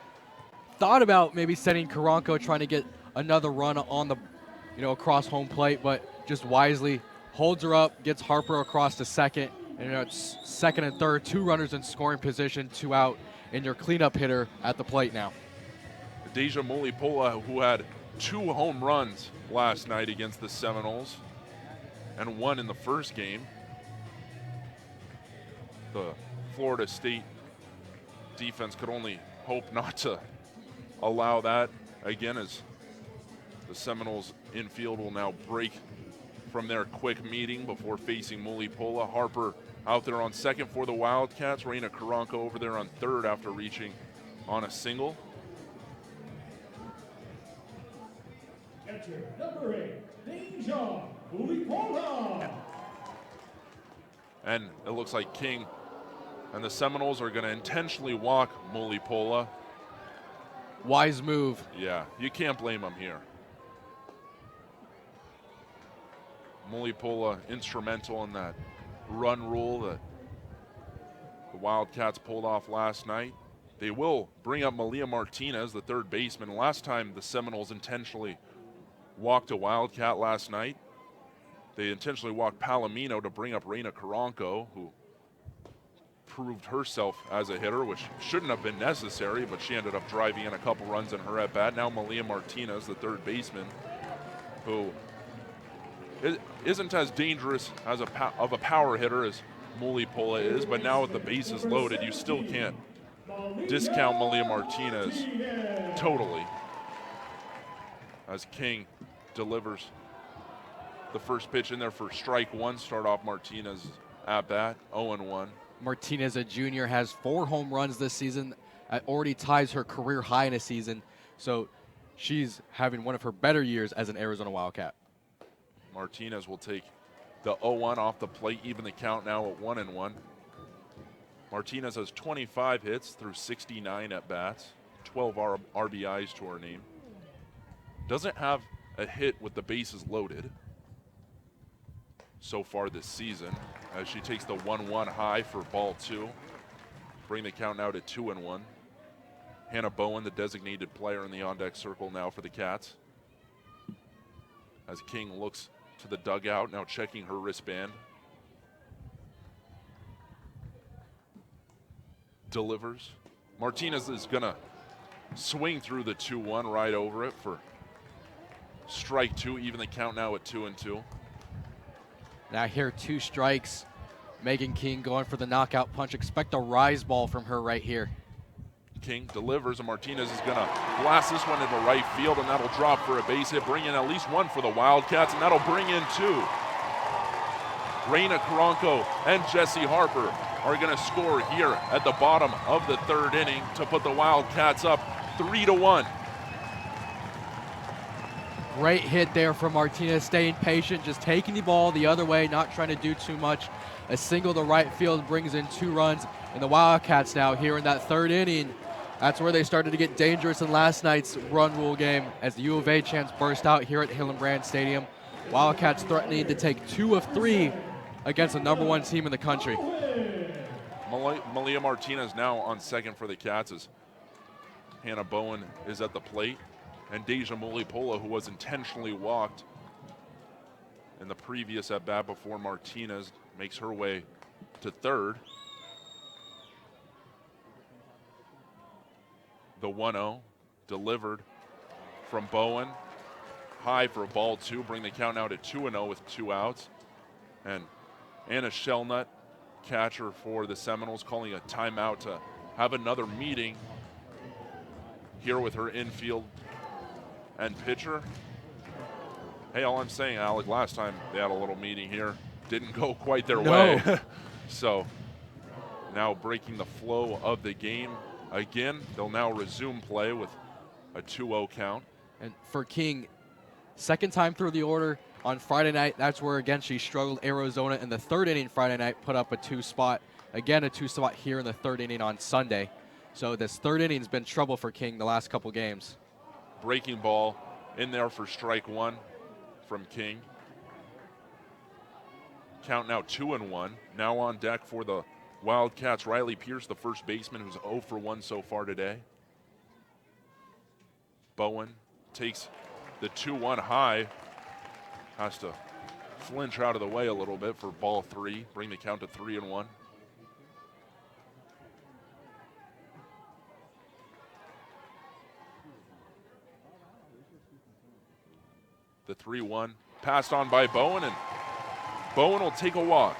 thought about maybe sending Karanko, trying to get another run on the, across home plate, but just wisely holds her up, gets Harper across to second, and it's second and third, 2 runners in scoring position, 2 out, and your cleanup hitter at the plate now. Deja Mulipola, who had 2 home runs last night against the Seminoles and 1 in the first game. The Florida State defense could only hope not to allow that again, as the Seminoles infield will now break from their quick meeting before facing Mulipola. Harper out there on second for the Wildcats. Raina Karanka over there on third after reaching on a single. Catcher number 8, Deja Mulipola. And it looks like King and the Seminoles are going to intentionally walk Mulipola. Wise move. Yeah, you can't blame him here. Mulipola instrumental in that run rule that the Wildcats pulled off last night. They will bring up Malia Martinez, the third baseman. Last time the Seminoles intentionally walked a Wildcat last night, they intentionally walked Palomino to bring up Raina Karanka, who proved herself as a hitter, which shouldn't have been necessary, but she ended up driving in a couple runs in her at-bat. Now Malia Martinez, the third baseman, who isn't as dangerous as of a power hitter as Mulipola is, but now with the bases loaded, you still can't discount Malia Martinez totally, as King delivers the first pitch in there for strike one. Start off Martinez at bat, 0-1. Martinez, a junior, has 4 home runs this season. Already ties her career high in a season. So she's having one of her better years as an Arizona Wildcat. Martinez will take the 0-1 off the plate, even the count now at 1-1. Martinez has 25 hits through 69 at-bats, 12 RBIs to her name. Doesn't have a hit with the bases loaded so far this season, as she takes the 1-1 high for ball 2. Bring the count now to 2-1. Hanna Bowen, the designated player in the on-deck circle now for the Cats. As King looks to the dugout, now checking her wristband. Delivers. Martinez is gonna swing through the 2-1 right over it for strike 2, even the count now at 2-2. Now here, 2 strikes. Megan King going for the knockout punch. Expect a rise ball from her right here. King delivers, and Martinez is gonna blast this one into right field, and that'll drop for a base hit, bring in at least 1 for the Wildcats, and that'll bring in 2. Raina Karanka and Jessie Harper are gonna score here at the bottom of the 3rd inning to put the Wildcats up 3-1. Great hit there from Martinez, staying patient, just taking the ball the other way, not trying to do too much. A single to right field brings in 2 runs, and the Wildcats now here in that 3rd inning. That's where they started to get dangerous in last night's run rule game, as the U of A chants burst out here at Hillenbrand Stadium. Wildcats threatening to take 2 of 3 against the #1 team in the country. Malia Martinez now on second for the Cats, as Hanna Bowen is at the plate. And Deja Mulipola, who was intentionally walked in the previous at-bat before Martinez, makes her way to 3rd. The 1-0 delivered from Bowen. High for ball 2, bring the count now to 2-0 with 2 outs. And Anna Shellnut, catcher for the Seminoles, calling a timeout to have another meeting here with her infield and pitcher. Hey, all I'm saying, Alec, last time they had a little meeting here, didn't go quite their way. So now breaking the flow of the game again. They'll now resume play with a 2-0 count. And for King, 2nd time through the order on Friday night. That's where, again, she struggled. Arizona in the 3rd inning Friday night put up a 2-spot. Again, a 2-spot here in the 3rd inning on Sunday. So this 3rd inning's been trouble for King the last couple games. Breaking ball in there for strike 1 from King. Count now 2-1. Now on deck for the Wildcats, Riley Pierce, the first baseman, who's 0 for 1 so far today. Bowen takes the 2-1 high. Has to flinch out of the way a little bit for ball 3. Bring the count to 3-1. The 3-1 passed on by Bowen, and Bowen will take a walk.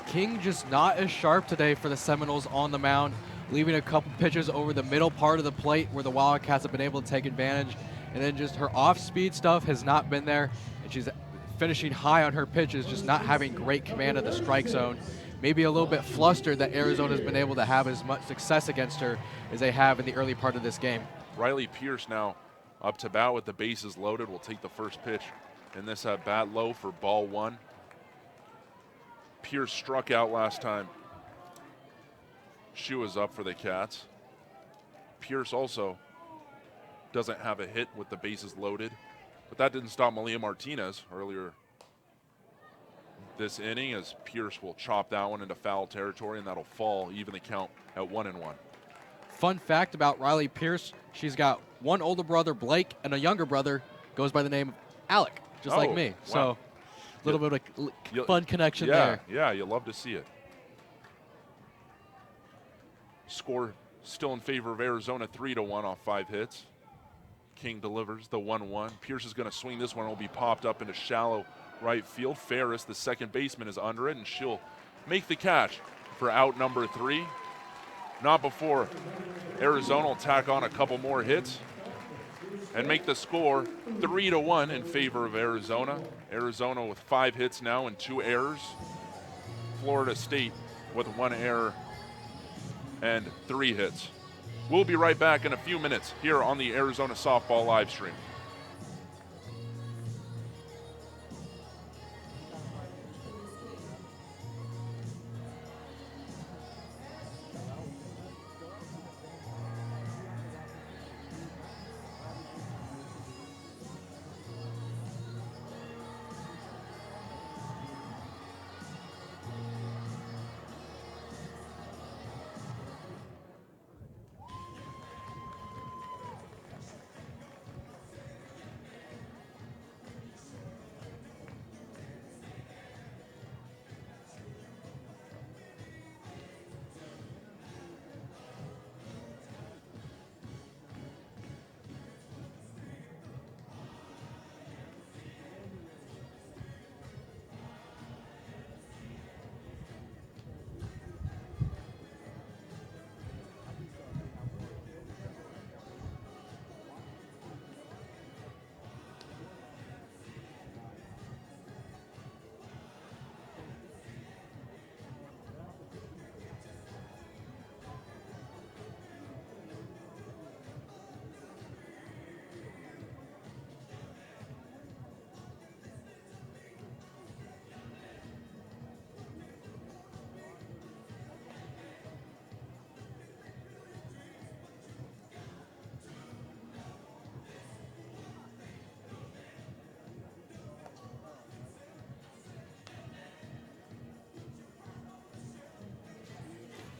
King just not as sharp today for the Seminoles on the mound, leaving a couple pitches over the middle part of the plate where the Wildcats have been able to take advantage. And then just her off-speed stuff has not been there, and she's finishing high on her pitches, just not having great command of the strike zone. Maybe a little bit flustered that Arizona's been able to have as much success against her as they have in the early part of this game. Riley Pierce now up to bat with the bases loaded. Will take the first pitch in this at bat low for ball 1. Pierce struck out last time she was up for the Cats. Pierce also doesn't have a hit with the bases loaded, but that didn't stop Malia Martinez earlier this inning, as Pierce will chop that one into foul territory, and that'll fall, even the count at 1-1. Fun fact about Riley Pierce, she's got one older brother, Blake, and a younger brother, goes by the name of Alec, just like me. Wow. So a little bit of fun connection there. Yeah, you love to see it. Score still in favor of Arizona, 3-1 off 5 hits. King delivers the 1-1. Pierce is going to swing this one. It will be popped up into shallow right field. Ferris, the second baseman, is under it, and she'll make the catch for out number 3. Not before Arizona will tack on a couple more hits and make the score 3-1 in favor of Arizona. Arizona with 5 hits now and 2 errors. Florida State with 1 error and 3 hits. We'll be right back in a few minutes here on the Arizona Softball live stream.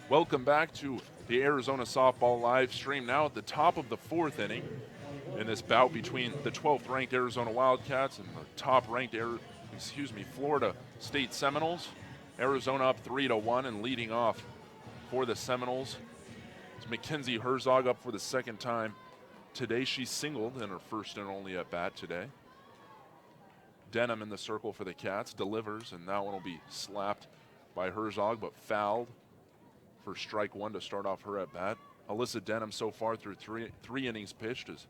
Welcome back to the Arizona Softball live stream, now at the top of the 4th inning in this bout between the 12th ranked Arizona Wildcats and the top ranked Florida State Seminoles. Arizona up 3-1 and leading off for the Seminoles. It's Mckenzie Herzog up for the 2nd time today. She singled in her first and only at bat today. Denham in the circle for the Cats, delivers, and that one will be slapped by Herzog but fouled for strike 1 to start off her at bat. Alyssa Denham so far through three innings pitched has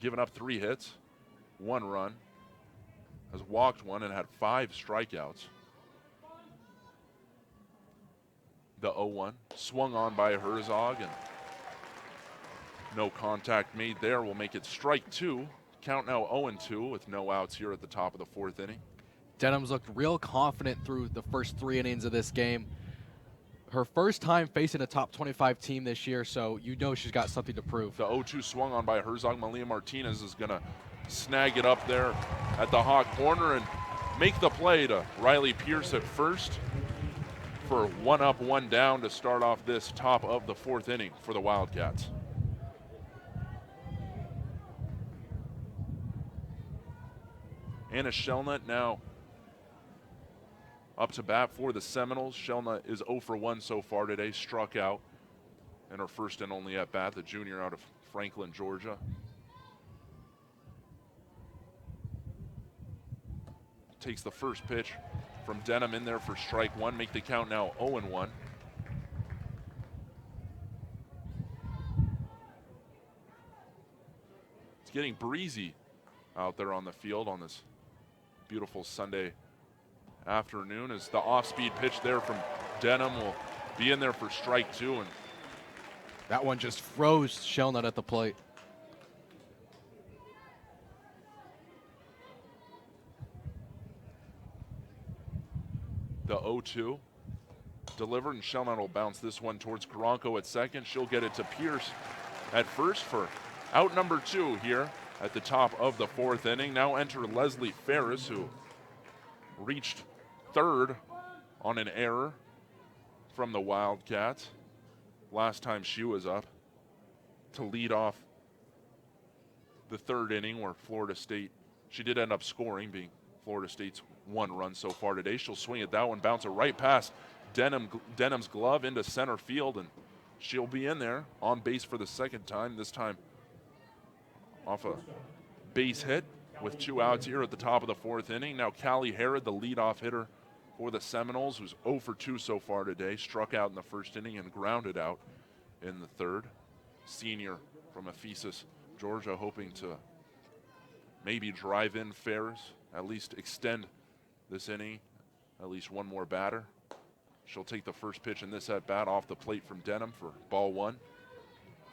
given up 3 hits, 1 run, has walked 1 and had 5 strikeouts. The 0-1 swung on by Herzog, and no contact made there will make it strike 2. Count now 0-2 with no outs here at the top of the 4th inning. Denham's looked real confident through the first 3 innings of this game. Her first time facing a top 25 team this year, so you know she's got something to prove. The 0-2 swung on by Herzog. Malia Martinez is going to snag it up there at the hot corner and make the play to Riley Pierce at first for 1 up, 1 down to start off this top of the 4th inning for the Wildcats. Anna Shelnut now up to bat for the Seminoles. Shelnut is 0 for 1 so far today, struck out in her first and only at bat, the junior out of Franklin, Georgia. takes the first pitch from Denham in there for strike one. Make the count now 0-1. It's getting breezy out there on the field on this beautiful Sunday afternoon, as the off-speed pitch there from Denham will be in there for strike two. And that one just froze Shelnut at the plate. The 0-2 delivered, and Shelnut will bounce this one towards Karanko at second. She'll get it to Pierce at first for out number 2 here at the top of the 4th inning. Now enter Leslie Ferris, who reached third on an error from the Wildcats last time she was up to lead off the 3rd inning, where Florida State, she did end up scoring, being Florida State's 1 run so far today. She'll swing at that one, bounce it right past Denham's glove into center field, and she'll be in there on base for the 2nd time, this time off a base hit with 2 outs here at the top of the 4th inning. Now Callie Harrod, the leadoff hitter for the Seminoles, who's 0 for 2 so far today, struck out in the 1st inning and grounded out in the 3rd. Senior from Ephesus, Georgia, hoping to maybe drive in Ferris, at least extend this inning, at least one more batter. She'll take the first pitch in this at-bat off the plate from Denham for ball 1.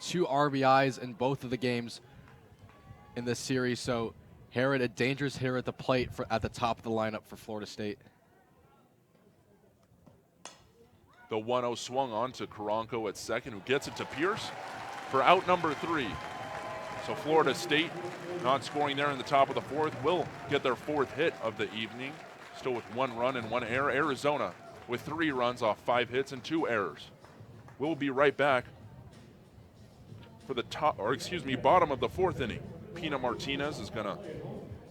2 RBIs in both of the games in this series, so Harrod, a dangerous hitter at the plate at the top of the lineup for Florida State. The 1-0 swung on to Karanko at second, who gets it to Pierce for out number 3. So Florida State, not scoring there in the top of the 4th, will get their 4th hit of the evening, still with 1 run and 1 error. Arizona with 3 runs off 5 hits and 2 errors. We'll be right back for the bottom of the 4th inning. Pina Martinez is going to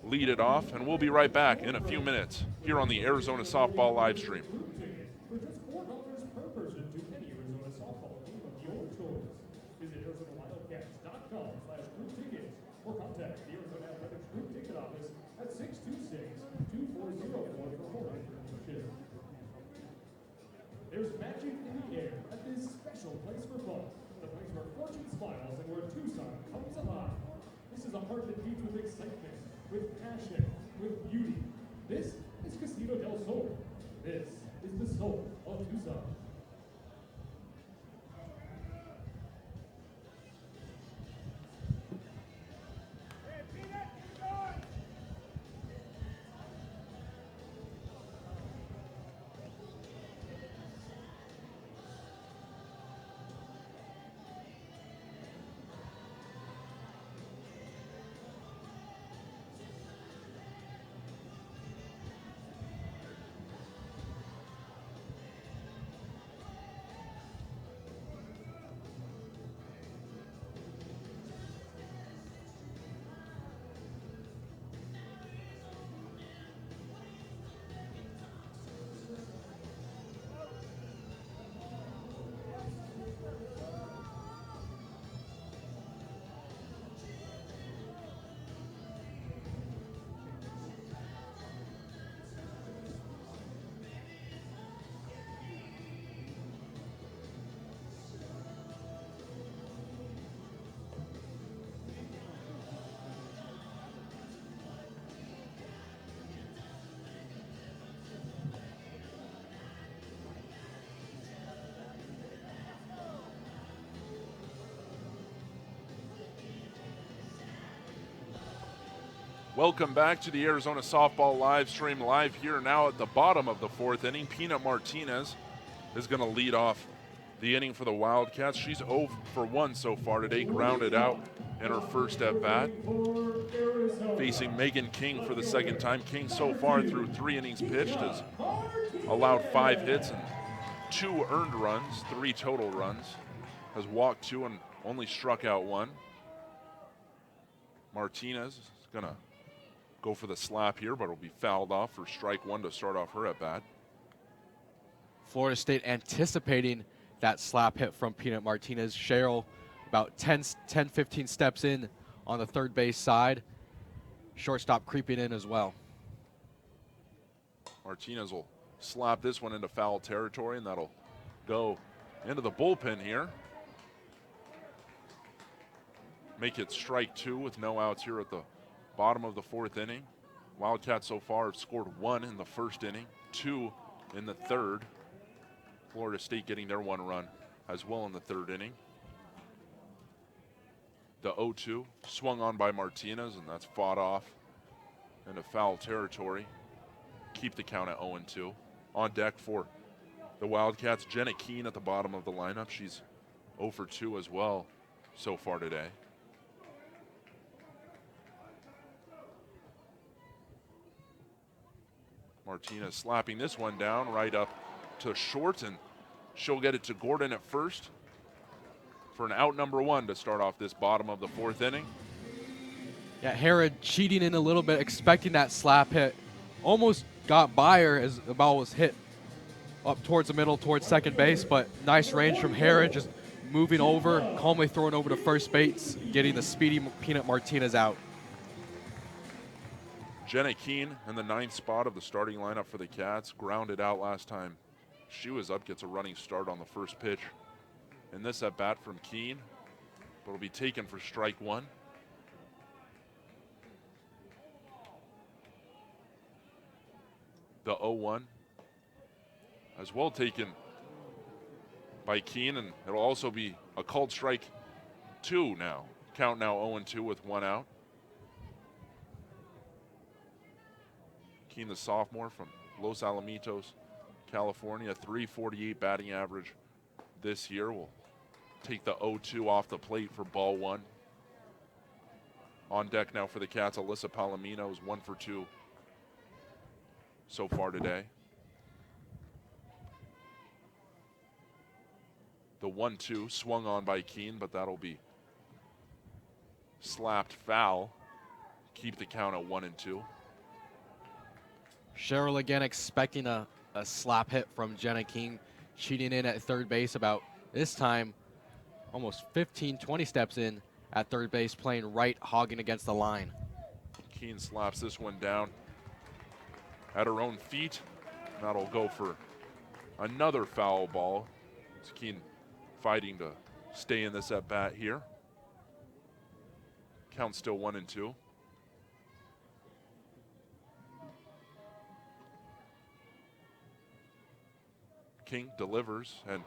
lead it off, and we'll be right back in a few minutes here on the Arizona Softball live stream. For just $4 per person to any Arizona softball team of your choice. Visit ArizonaWildcats.com/group tickets or contact the Arizona Athletics Group Ticket Office at 626-2404 for more information. There's magic in the air at this special place for fun. The place where fortune smiles and where Tucson comes alive. This is a heart that beats with excitement, with passion, with beauty. This is Casino del Sol. This is the soul of Tucson. Welcome back to the Arizona Softball live stream, live here now at the bottom of the 4th inning. Pina Martinez is going to lead off the inning for the Wildcats. She's 0 for 1 so far today, grounded out in her first at-bat. Facing Megan King for the 2nd time. King so far through 3 innings pitched has allowed 5 hits and 2 earned runs, 3 total runs. Has walked 2 and only struck out 1. Martinez is going to go for the slap here, but will be fouled off for strike 1 to start off her at bat. Florida State anticipating that slap hit from Pina Martinez. Cheryl about 10-15 steps in on the 3rd base side. Shortstop creeping in as well. Martinez will slap this one into foul territory, and that'll go into the bullpen here. Make it strike 2 with no outs here at the bottom of the 4th inning. Wildcats so far have scored 1 in the 1st inning, 2 in the 3rd. Florida State getting their 1 run as well in the 3rd inning. The 0-2 swung on by Martinez, and that's fought off into foul territory. Keep the count at 0-2. On deck for the Wildcats, Jenna Keene at the bottom of the lineup. She's 0 for 2 as well so far today. Martinez slapping this one down right up to short, and she'll get it to Gordon at first for an out number 1 to start off this bottom of the 4th inning. Yeah, Herod cheating in a little bit, expecting that slap hit. Almost got by her as the ball was hit up towards the middle, towards second base, but nice range from Herod, just moving over, calmly throwing over to first base, getting the speedy Peanut Martinez out. Jenna Keene in the 9th spot of the starting lineup for the Cats. Grounded out last time she was up, gets a running start on the first pitch. And this at bat from Keene, but will be taken for strike 1. The 0-1 as well taken by Keene, and it'll also be a called strike 2 now. Count now 0-2 with 1 out. Keene, the sophomore from Los Alamitos, California, 348 batting average this year, will take the 0-2 off the plate for ball 1. On deck now for the Cats, Alyssa Palomino is 1 for 2 so far today. The 1-2 swung on by Keene, but that'll be slapped foul. Keep the count at 1-2. Cheryl again expecting a slap hit from Jenna Keene, cheating in at third base about this time almost 15, 20 steps in at third base, playing right, hogging against the line. Keene slaps this one down at her own feet. That'll go for another foul ball. It's Keene fighting to stay in this at bat here. Count still 1-2. King delivers, and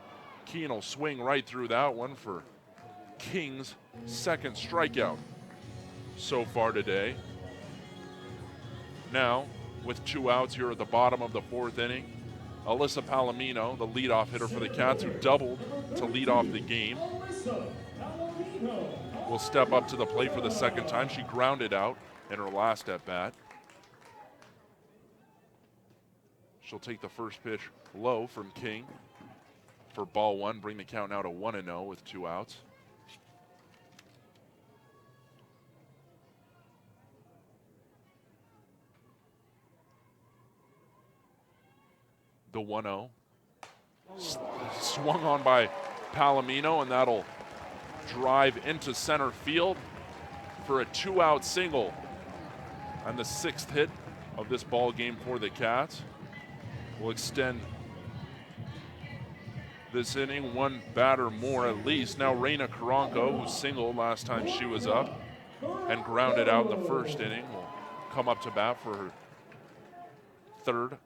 Keene will swing right through that one for King's 2nd strikeout so far today. Now, with 2 outs here at the bottom of the 4th inning, Alyssa Palomino, the leadoff hitter for the Cats, who doubled to lead off the game, will step up to the plate for the 2nd time. She grounded out in her last at-bat. She'll take the first pitch low from King for ball 1, bring the count now to 1-0 with 2 outs. The 1-0 swung on by Palomino, and that'll drive into center field for a 2-out single and the 6th hit of this ball game for the Cats. Will extend this inning 1 batter more at least. Now Reina Caronco, who singled last time she was up and grounded out in the 1st inning, will come up to bat for her 3rd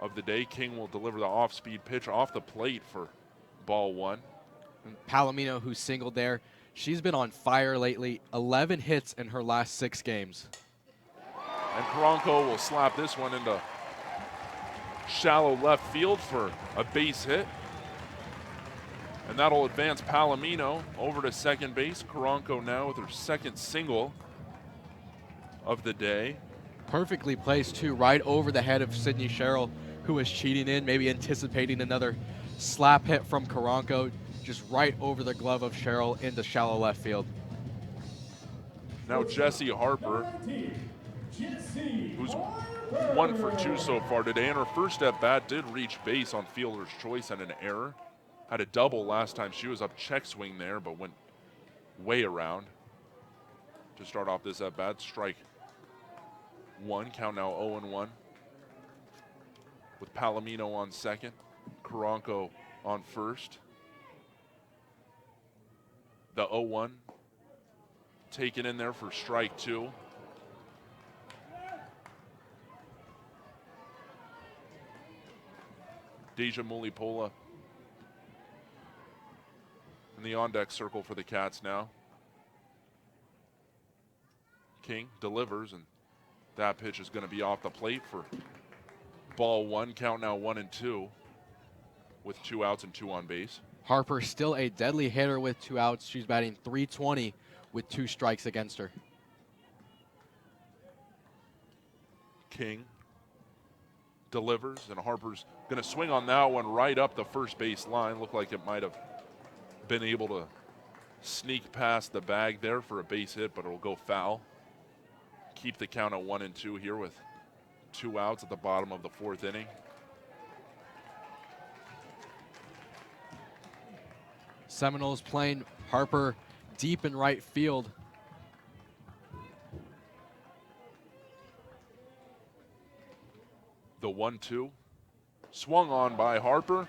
of the day. King will deliver the off-speed pitch off the plate for ball 1. And Palomino, who singled there, she's been on fire lately. 11 hits in her last 6 games. And Caronco will slap this one into shallow left field for a base hit. And that'll advance Palomino over to second base. Caronco now with her 2nd single of the day. Perfectly placed, too, right over the head of Sydney Sherrill, who was cheating in, maybe anticipating another slap hit from Caronco, just right over the glove of Sherrill into shallow left field. Now Jessie Harper, who's 1 for 2 so far today, and her first at bat did reach base on fielder's choice and an error. Had a double last time she was up, check swing there, but went way around. To start off this at bat, strike 1, count now 0-1. With Palomino on second, Karanko on first. The 0-1 taken in there for strike 2. Deja Mulipola in the on-deck circle for the Cats now. King delivers, and that pitch is going to be off the plate for ball 1. Count now 1-2 with 2 outs and 2 on base. Harper still a deadly hitter with 2 outs. She's batting .320 with 2 strikes against her. King delivers, and Harper's going to swing on that one right up the first base line. Looked like it might have been able to sneak past the bag there for a base hit, but it'll go foul. Keep the count at 1-2 here with 2 outs at the bottom of the 4th inning. Seminoles playing Harper deep in right field. The 1-2 swung on by Harper,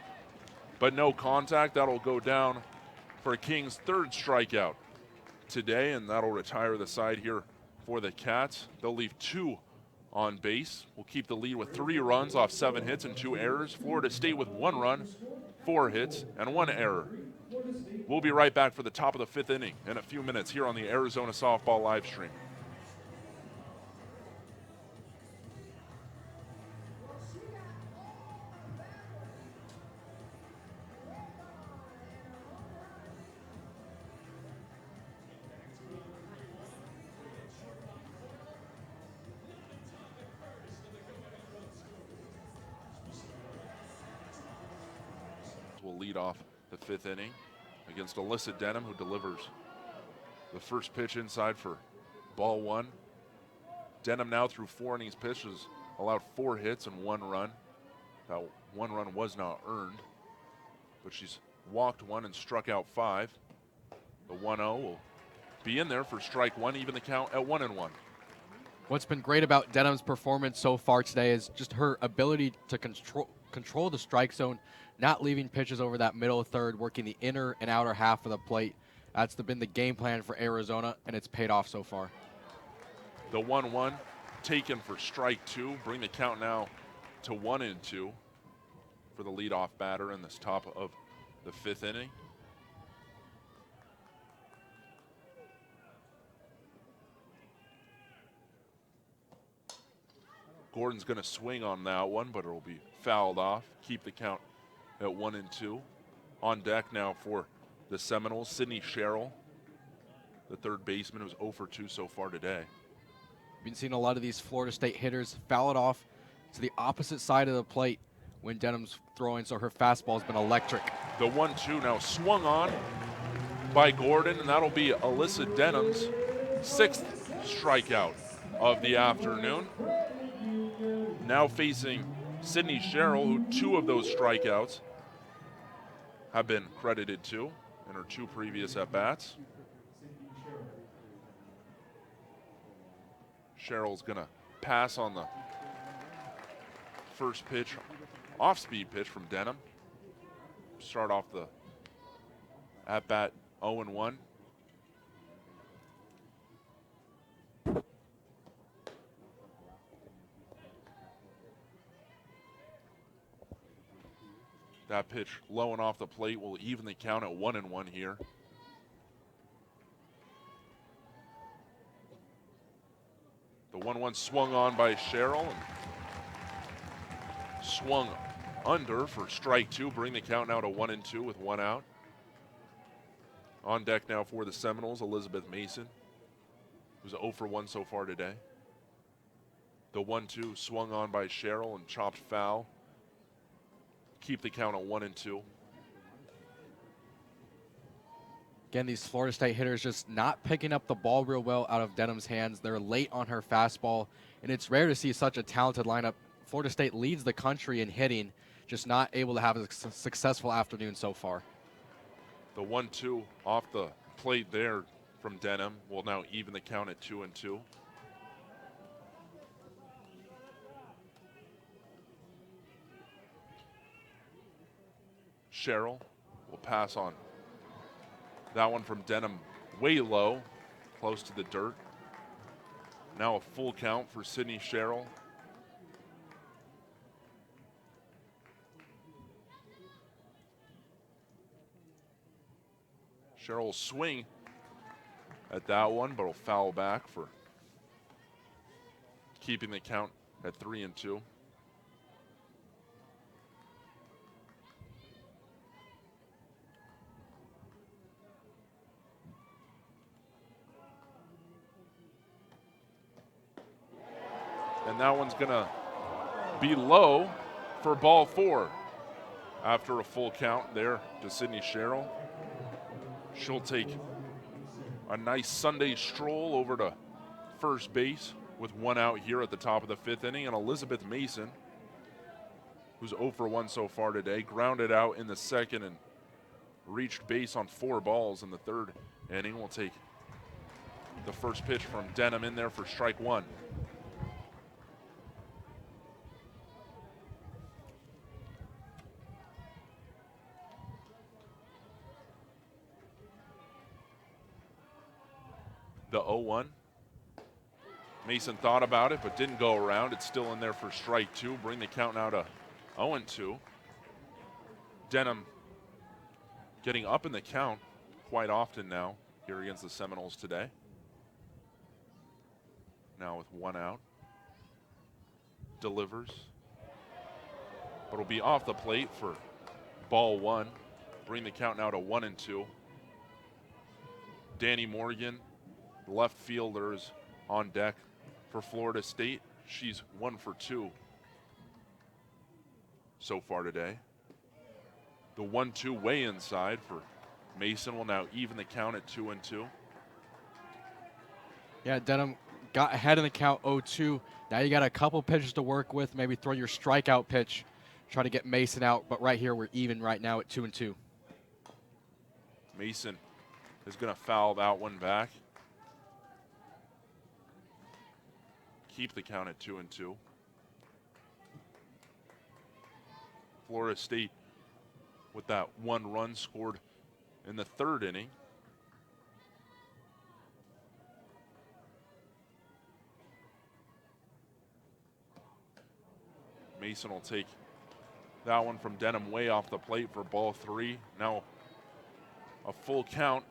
but no contact. That'll go down for King's 3rd strikeout today, and that'll retire the side here for the Cats. They'll leave 2 on base. We'll keep the lead with 3 runs off 7 hits and 2 errors. Florida State with 1 run, 4 hits, and 1 error. We'll be right back for the top of the 5th inning in a few minutes here on the Arizona Softball live stream. Will lead off the 5th inning against Alyssa Denham, who delivers the first pitch inside for ball 1. Denham now through 4 innings pitched has allowed 4 hits and 1 run. That 1 run was not earned, but she's walked 1 and struck out 5. The 1-0 will be in there for strike 1, even the count at 1-1. What's been great about Denham's performance so far today is just her ability to control the strike zone, not leaving pitches over that middle third, working the inner and outer half of the plate. That's been the game plan for Arizona, and it's paid off so far. The 1-1 taken for strike 2. Bring the count now to 1-2 for the leadoff batter in this top of the 5th inning. Gordon's going to swing on that one, but it'll be fouled off. Keep the count at 1-2. On deck now for the Seminoles, Sydney Sherrill, the 3rd baseman, who's 0 for 2 so far today. We've been seeing a lot of these Florida State hitters foul it off to the opposite side of the plate when Denham's throwing, so her fastball's been electric. The 1-2 now swung on by Gordon, and that'll be Alyssa Denham's 6th strikeout of the afternoon. Now facing Sydney Sherrill, who 2 of those strikeouts have been credited to in her 2 previous at-bats. Sherrill's going to pass on the first pitch, off-speed pitch from Denham. Start off the at-bat 0-1. That pitch low and off the plate will even the count at 1-1 here. The 1-1 swung on by Sherrill and swung under for strike 2. Bring the count now to 1-2 with 1 out. On deck now for the Seminoles, Elizabeth Mason, who's 0 for 1 so far today. The 1-2 swung on by Sherrill and chopped foul. Keep the count at 1-2. Again, these Florida State hitters just not picking up the ball real well out of Denham's hands. They're late on her fastball, and it's rare to see such a talented lineup. Florida State leads the country in hitting, just not able to have a successful afternoon so far. The 1-2 off the plate there from Denham will now even the count at 2-2. Cheryl will pass on. That one from Denham way low, close to the dirt. Now a full count for Sydney Cheryl. Cheryl will swing at that one, but will foul back for keeping the count at 3-2. And that one's gonna be low for ball 4 after a full count there to Sydney Cheryl. She'll take a nice Sunday stroll over to first base with 1 out here at the top of the 5th inning. And Elizabeth Mason, who's 0 for 1 so far today, grounded out in the 2nd and reached base on 4 balls in the 3rd inning. Will take the first pitch from Denham in there for strike 1. The 0-1. Mason thought about it, but didn't go around. It's still in there for strike 2. Bring the count now to 0-2. Denham getting up in the count quite often now here against the Seminoles today. Now with 1 out. Delivers. But will be off the plate for ball 1. Bring the count now to 1-2. Danny Morgan, left fielders on deck for Florida State. She's 1 for 2 so far today. The 1-2 way inside for Mason will now even the count at 2-2. Yeah, Denham got ahead in the count 0-2. Now you got a couple pitches to work with. Maybe throw your strikeout pitch. Try to get Mason out. But right here, we're even right now at 2-2. Mason is going to foul that one back. Keep the count at 2-2. Florida State with that 1 run scored in the 3rd inning. Mason will take that one from Denham way off the plate for ball 3. Now a full count.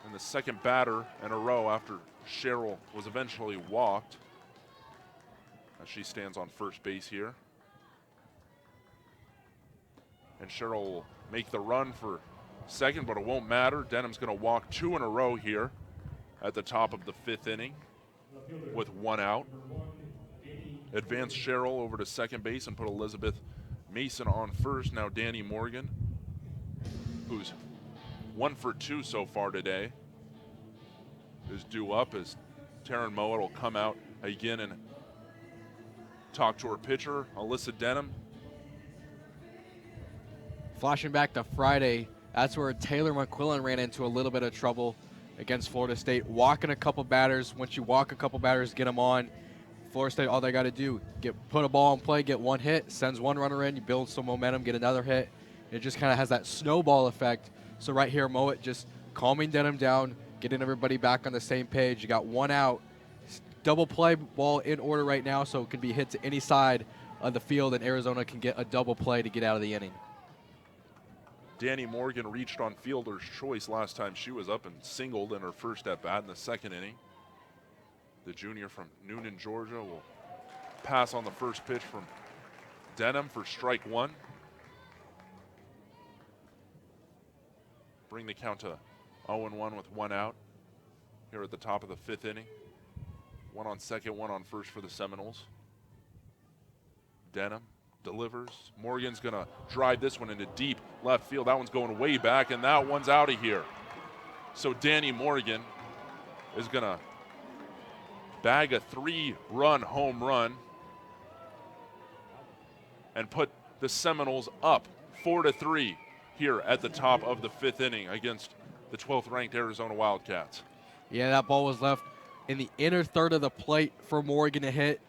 And the 2nd batter in a row after Cheryl was eventually walked, as she stands on first base here. And Cheryl will make the run for 2nd, but it won't matter. Denham's going to walk 2 in a row here at the top of the 5th inning with 1 out. Advance Cheryl over to 2nd base and put Elizabeth Mason on first. Now Danny Morgan, who's 1 for 2 so far today, is due up as Taryn Mowat will come out again and talk to her pitcher, Alyssa Denham. Flashing back to Friday, that's where Taylor McQuillan ran into a little bit of trouble against Florida State, walking a couple batters. Once you walk a couple batters, get them on. Florida State, all they got to do, put a ball in play, get 1 hit, sends 1 runner in, you build some momentum, get another hit. It just kind of has that snowball effect. So right here, Mowat just calming Denham down, getting everybody back on the same page. You got 1 out. Double play ball in order right now, so it can be hit to any side of the field, and Arizona can get a double play to get out of the inning. Danny Morgan reached on fielder's choice last time she was up and singled in her first at bat in the 2nd inning. The junior from Noonan, Georgia, will pass on the first pitch from Denham for strike 1. Bring the count to 0-1 with 1 out here at the top of the 5th inning. 1 on 2nd, 1 on 1st for the Seminoles. Denham delivers. Morgan's going to drive this one into deep left field. That one's going way back, and that one's out of here. So Danny Morgan is going to bag a 3-run home run and put the Seminoles up 4-3 here at the top of the 5th inning against the 12th ranked Arizona Wildcats. Yeah, that ball was left in the inner third of the plate for Morgan to hit.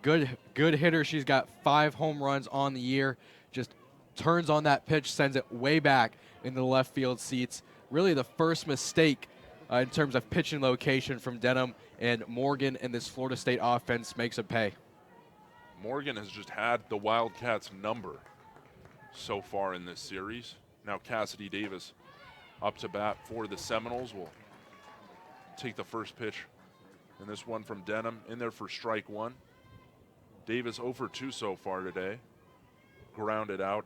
Good hitter. She's got 5 home runs on the year. Just turns on that pitch, sends it way back into the left field seats. Really the first mistake in terms of pitching location from Denham, and Morgan and this Florida State offense makes it pay. Morgan has just had the Wildcats number so far in this series. Now Cassidy Davis up to bat for the Seminoles will take the first pitch in this one from Denham, in there for strike one. Davis 0 for 2 so far today. Grounded out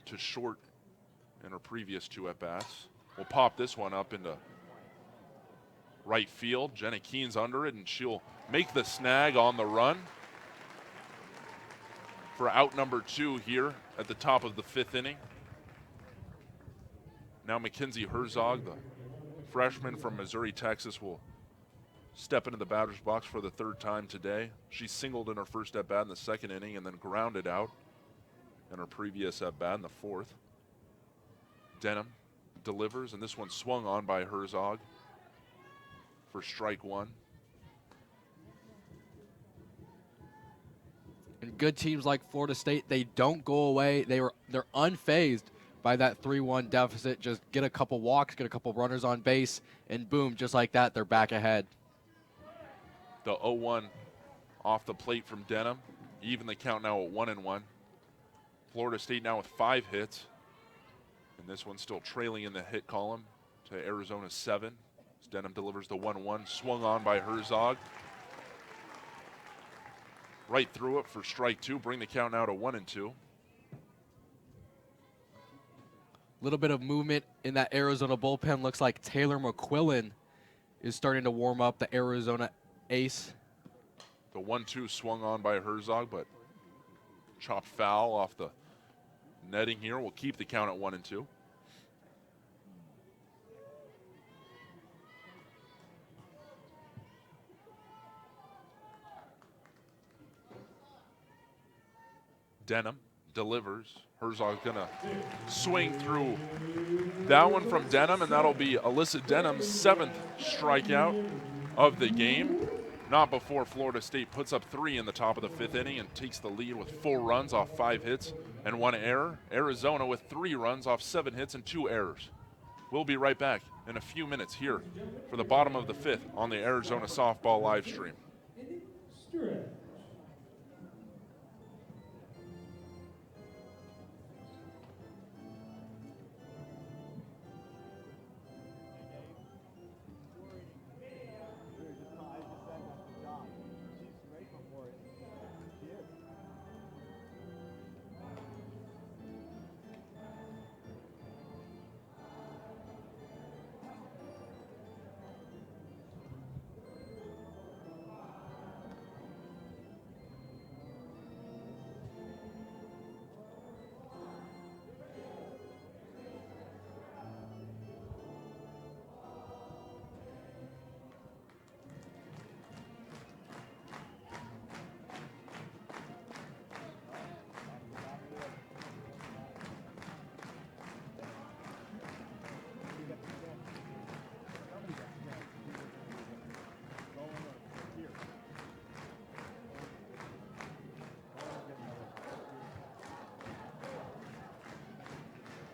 to short in her previous 2 at-bats. We'll pop this one up into right field. Jenna Keen's under it, and she'll make the snag on the run for out number 2 here at the top of the 5th inning. Now Mckenzie Herzog, the freshman from Missouri, Texas, will step into the batter's box for the 3rd time today. She singled in her first at-bat in the 2nd inning and then grounded out in her previous at-bat in the 4th. Denham delivers, and this one swung on by Herzog for strike one. And good teams like Florida State, they don't go away. They're unfazed by that 3-1 deficit. Just get a couple walks, get a couple runners on base, and boom, just like that, they're back ahead. The 0-1 off the plate from Denham. Even the count now at 1-1. Florida State now with 5 hits. And this one still trailing in the hit column to Arizona's 7. As Denham delivers the 1-1. Swung on by Herzog. Right through it for strike 2. Bring the count now to 1-2. Little bit of movement in that Arizona bullpen. Looks like Taylor McQuillan is starting to warm up, the Arizona ace. The 1-2 swung on by Herzog, but chopped foul off the netting here. We'll keep the count at 1-2. Denham delivers. Herzog's gonna swing through that one from Denham, and that'll be Alyssa Denham's 7th strikeout of the game. Not before Florida State puts up 3 in the top of the 5th inning and takes the lead with 4 runs off 5 hits and 1 error. Arizona with 3 runs off 7 hits and 2 errors. We'll be right back in a few minutes here for the bottom of the 5th on the Arizona Softball live stream.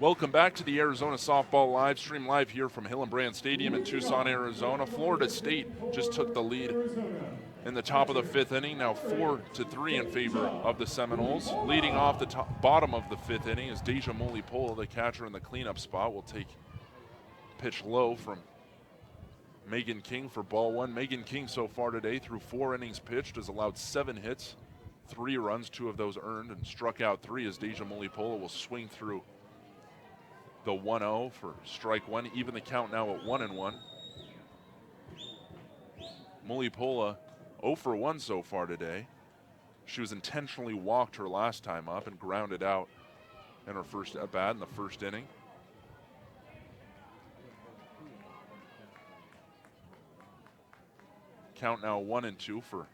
Welcome back to the Arizona Softball live stream, live here from Hillenbrand Stadium in Tucson, Arizona. Florida State just took the lead in the top of the 5th inning, now 4-3 in favor of the Seminoles. Leading off the bottom of the 5th inning is Deja Mulipola, the catcher in the cleanup spot. Will take pitch low from Megan King for ball 1. Megan King so far today through 4 innings pitched has allowed 7 hits, 3 runs, 2 of those earned, and struck out 3 as Deja Mulipola will swing through the 1-0 for strike 1. Even the count now at 1-1. Mulipola 0 for 1 so far today. She was intentionally walked her last time up and grounded out in her first at bat in the 1st inning. Count now 1-2 for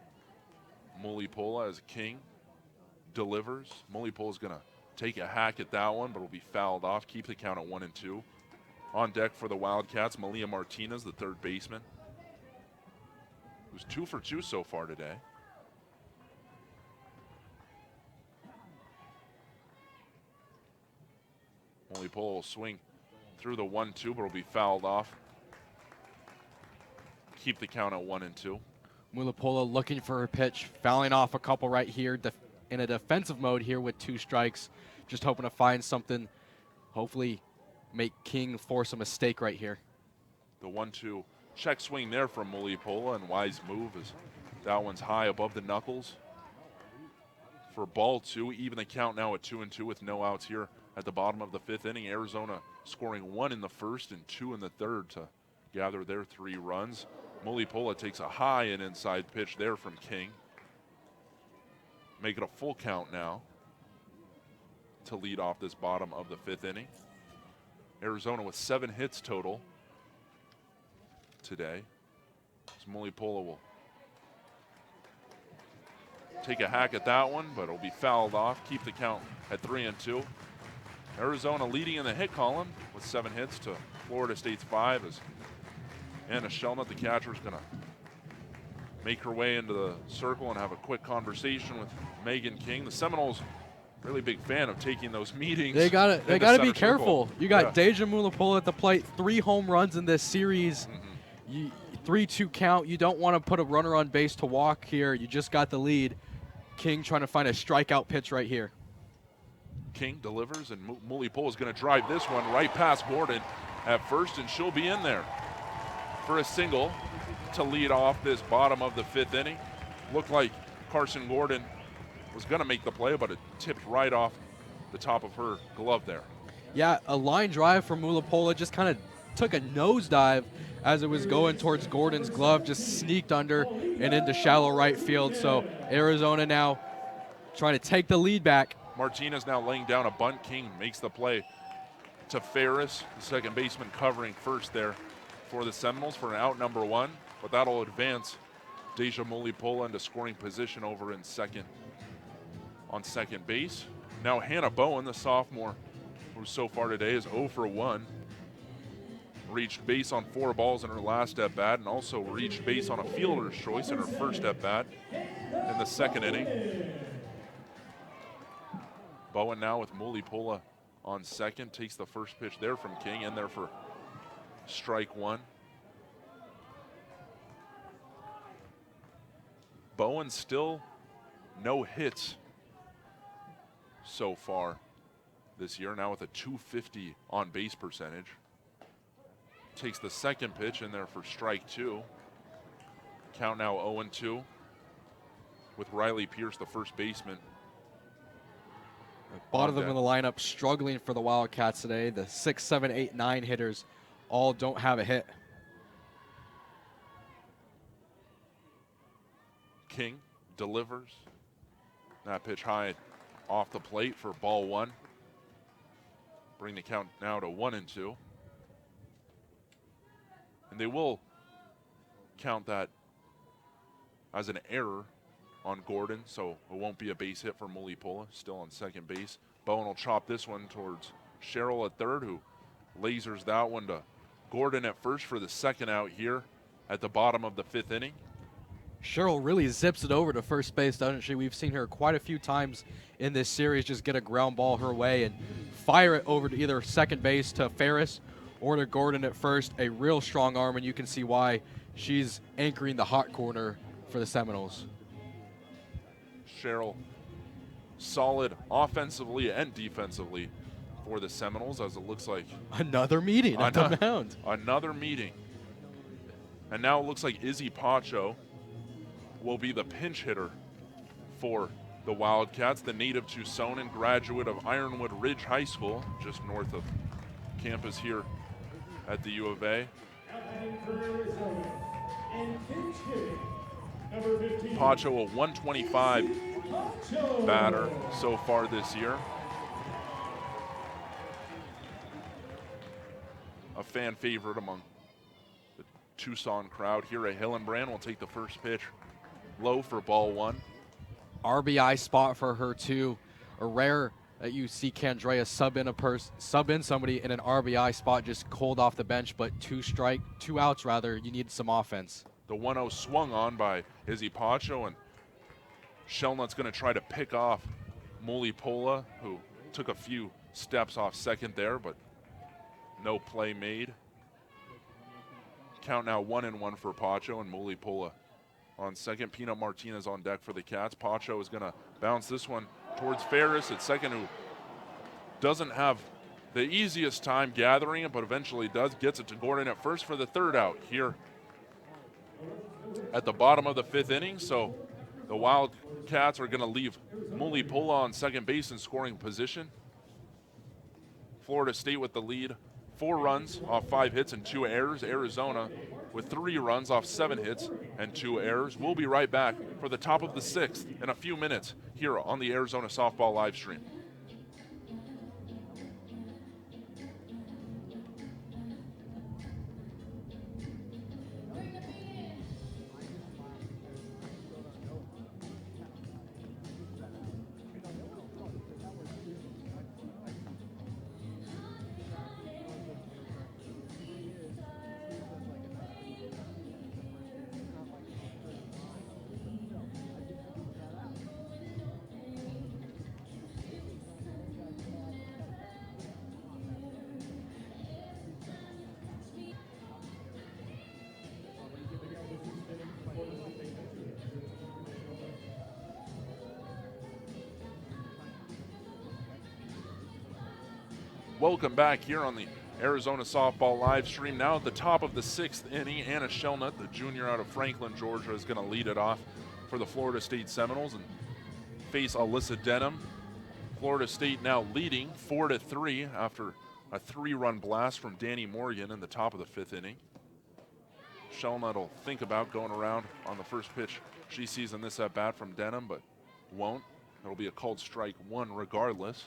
Mulipola as King delivers. Mulipola's gonna take a hack at that one, but will be fouled off. Keep the count at 1-2. On deck for the Wildcats, Malia Martinez, the 3rd baseman, who's 2 for 2 so far today. Mulipola will swing through the 1-2, but will be fouled off. Keep the count at 1-2. Mulipola looking for her pitch, fouling off a couple right here in a defensive mode here with 2 strikes. Just hoping to find something, hopefully make King force a mistake right here. The 1-2 check swing there from Mulipola, and wise move as that one's high above the knuckles. For ball 2, even the count now at 2-2 with no outs here at the bottom of the 5th inning. Arizona scoring 1 in the 1st and 2 in the 3rd to gather their 3 runs. Mulipola takes a high and inside pitch there from King. Make it a full count now to lead off this bottom of the 5th inning. Arizona with 7 hits total today. So Mulipola will take a hack at that one, but it'll be fouled off. Keep the count at 3-2. Arizona leading in the hit column with 7 hits to Florida State's 5 as Anna Shelnut, the catcher, is going to make her way into the circle and have a quick conversation with Megan King. The Seminoles, really big fan of taking those meetings. They got to be careful. You got Deja Mulipola at the plate, 3 home runs in this series. 3-2 count. You don't want to put a runner on base to walk here. You just got the lead. King trying to find a strikeout pitch right here. King delivers, and Mulipola is going to drive this one right past Gordon at first, and she'll be in there for a single to lead off this bottom of the 5th inning. Looked like Carson Gordon was going to make the play, but it tipped right off the top of her glove there. Yeah, a line drive from Mulipola just kind of took a nosedive as it was going towards Gordon's glove, just sneaked under and into shallow right field. So Arizona now trying to take the lead back. Martinez now laying down a bunt. King makes the play to Ferris, the second baseman covering first there for the Seminoles for an out number 1, but that'll advance Deja Mulipola into scoring position over in second on second base. Now Hanna Bowen, the sophomore, who so far today is 0 for 1. Reached base on 4 balls in her last at bat, and also reached base on a fielder's choice in her first at bat in the 2nd inning. Bowen now with Mulipola on second, takes the first pitch there from King, in there for strike 1. Bowen still no hits so far this year, now with a .250 on base percentage. Takes the second pitch in there for strike 2. Count now 0-2 with Riley Pierce, the first baseman. Bottom of the lineup struggling for the Wildcats today. The 6, 7, 8, 9 hitters all don't have a hit. King delivers. That pitch high off the plate for ball 1. Bring the count now to 1-2. And they will count that as an error on Gordon, so it won't be a base hit for Mulipola, still on second base. Bowen will chop this one towards Cheryl at third, who lasers that one to Gordon at first for the second out here at the bottom of the 5th inning. Cheryl really zips it over to first base, doesn't she? We've seen her quite a few times in this series just get a ground ball her way and fire it over to either second base to Ferris or to Gordon at first. A real strong arm, and you can see why she's anchoring the hot corner for the Seminoles. Cheryl solid offensively and defensively for the Seminoles, as it looks like another meeting at the mound. Another meeting. And now it looks like Izzy Pacho will be the pinch hitter for the Wildcats, the native Tucsonan graduate of Ironwood Ridge High School, just north of campus here at the U of A. Pacho, a 125 batter so far this year. A fan favorite among the Tucson crowd here at Hillenbrand. Will take the first pitch low for ball 1. RBI spot for her too. A rare that you see Candrea sub in somebody in an RBI spot just cold off the bench, but 2 outs rather. You need some offense. The 1-0 swung on by Izzy Pacho, and Shelnut's going to try to pick off Mulipola, who took a few steps off second there, but no play made. Count now 1-1 for Pacho and Mulipola on second. Peanut Martinez on deck for the Cats. Pacho is going to bounce this one towards Ferris at second, who doesn't have the easiest time gathering it, but eventually does. Gets it to Gordon at first for the third out here at the bottom of the fifth inning. So the Wildcats are going to leave Mulipola on second base in scoring position. Florida State with the lead. 4 runs off 5 hits and 2 errors. Arizona with 3 runs off 7 hits and 2 errors. We'll be right back for the top of the 6th in a few minutes here on the Arizona Softball live stream. Welcome back here on the Arizona Softball live stream. Now at the top of the 6th inning, Anna Shelnut, the junior out of Franklin, Georgia, is going to lead it off for the Florida State Seminoles and face Alyssa Denham. Florida State now leading 4-3 after a 3-run blast from Danny Morgan in the top of the 5th inning. Shelnut will think about going around on the first pitch she sees in this at-bat from Denham, but won't. It'll be a called strike 1 regardless.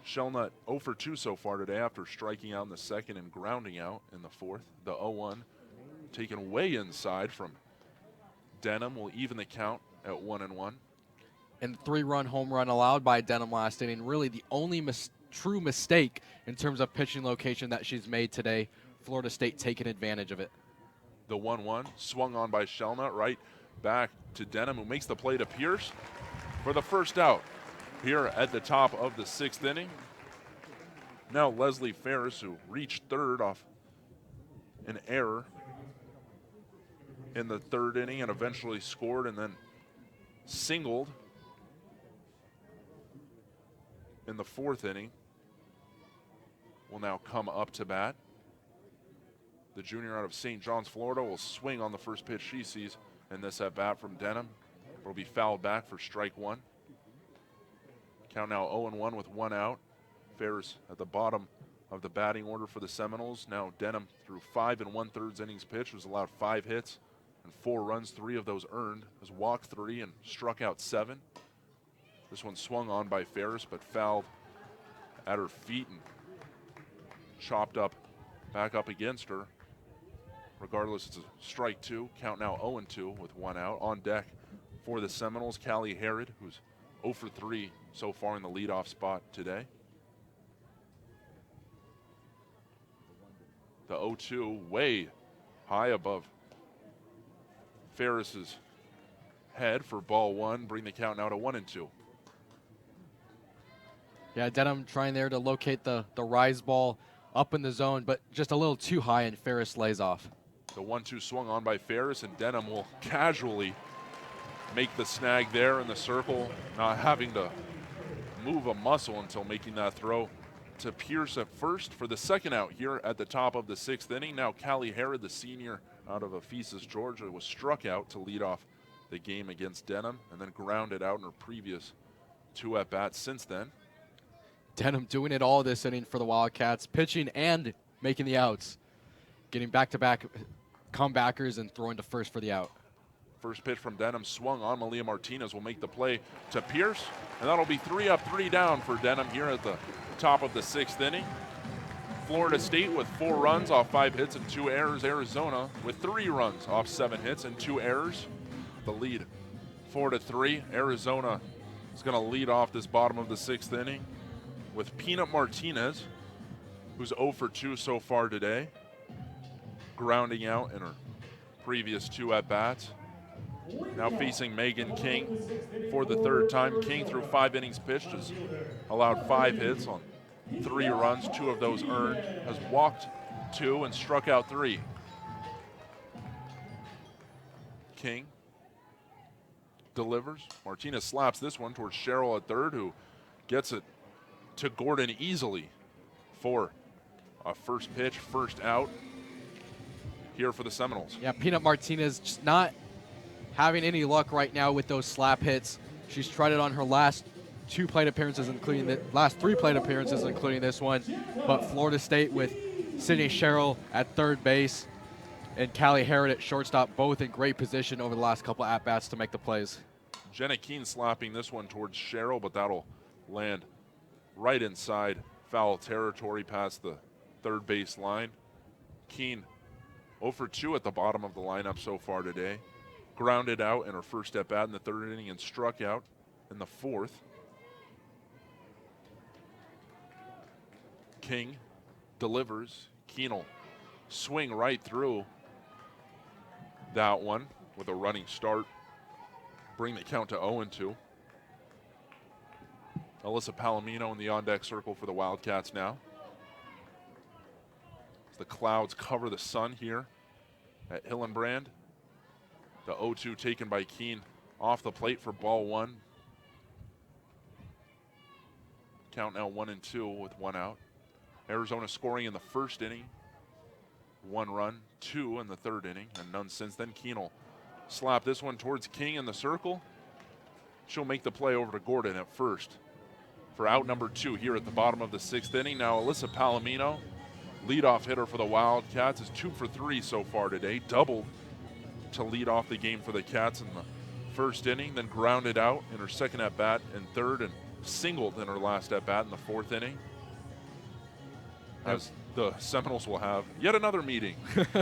Shelnut 0 for 2 so far today after striking out in the second and grounding out in the 4th. The 0-1 taken way inside from Denham will even the count at 1-1. And 3-run home run allowed by Denham last inning. Really the only true mistake in terms of pitching location that she's made today. Florida State taking advantage of it. The 1-1 swung on by Shelnut right back to Denham, who makes the play to Pierce for the first out here at the top of the 6th inning. Now Leslie Ferris, who reached third off an error in the 3rd inning and eventually scored and then singled in the 4th inning, will now come up to bat. The junior out of St. John's, Florida, will swing on the first pitch she sees in this at bat from Denham. It will be fouled back for strike 1. Count now 0-1 with 1 out. Ferris at the bottom of the batting order for the Seminoles. Now Denham through 5 1/3 innings pitched, was allowed 5 hits and 4 runs, 3 of those earned. Has walked 3 and struck out 7. This one swung on by Ferris, but fouled at her feet and chopped up back up against her. Regardless, it's a strike 2. Count now 0-2 with 1 out. On deck for the Seminoles, Callie Herod, who's 0 for 3 so far in the leadoff spot today. The 0-2 way high above Ferris's head for ball 1. Bring the count now to 1-2. Yeah, Denham trying there to locate the rise ball up in the zone, but just a little too high, and Ferris lays off. The 1-2 swung on by Ferris, and Denham will casually make the snag there in the circle, not having to move a muscle until making that throw to Pierce at first for the 2nd out here at the top of the 6th inning. Now Callie Herod, the senior out of Ephesus, Georgia, was struck out to lead off the game against Denham and then grounded out in her previous 2 at-bats since then. Denham doing it all this inning for the Wildcats, pitching and making the outs, getting back-to-back comebackers and throwing to first for the out. First pitch from Denham swung on. Malia Martinez will make the play to Pierce, and that'll be 3 up, 3 down for Denham here at the top of the 6th inning. Florida State with 4 runs off 5 hits and 2 errors. Arizona with 3 runs off 7 hits and 2 errors. The lead 4-3. Arizona is going to lead off this bottom of the 6th inning with Peanut Martinez, who's 0 for 2 so far today, grounding out in her previous 2 at-bats. Now facing Megan King for the third time. King through 5 innings pitched has allowed 5 hits on 3 runs, 2 of those earned, has walked 2 and struck out 3. King delivers. Martinez slaps this one towards Cheryl at third, who gets it to Gordon easily for a first pitch, first out here for the Seminoles. Yeah, Peanut Martinez just not having any luck right now with those slap hits. She's tried it on her last 2 plate appearances, including the last 3 plate appearances, including this one. But Florida State with Sydney Sherrill at third base and Callie Harrod at shortstop, both in great position over the last couple at-bats to make the plays. Jenna Keene slapping this one towards Sherrill, but that'll land right inside foul territory past the third base line. Keene 0 for 2 at the bottom of the lineup so far today. Grounded out in her first at-bat in the third inning and struck out in the fourth. King delivers. Keene will swing right through that one with a running start. Bring the count to 0-2. Alyssa Palomino in the on-deck circle for the Wildcats now. As the clouds cover the sun here at Hillenbrand. The 0-2 taken by Keene off the plate for ball 1. Count now 1-2 with 1 out. Arizona scoring in the first inning. 1 run, 2 in the third inning, and none since then. Keene will slap this one towards King in the circle. She'll make the play over to Gordon at first for out number 2 here at the bottom of the 6th inning. Now Alyssa Palomino, leadoff hitter for the Wildcats, is 2 for 3 so far today. Doubled to lead off the game for the Cats in the first inning, then grounded out in her second at-bat in third and singled in her last at-bat in the 4th inning. As the Seminoles will have yet another meeting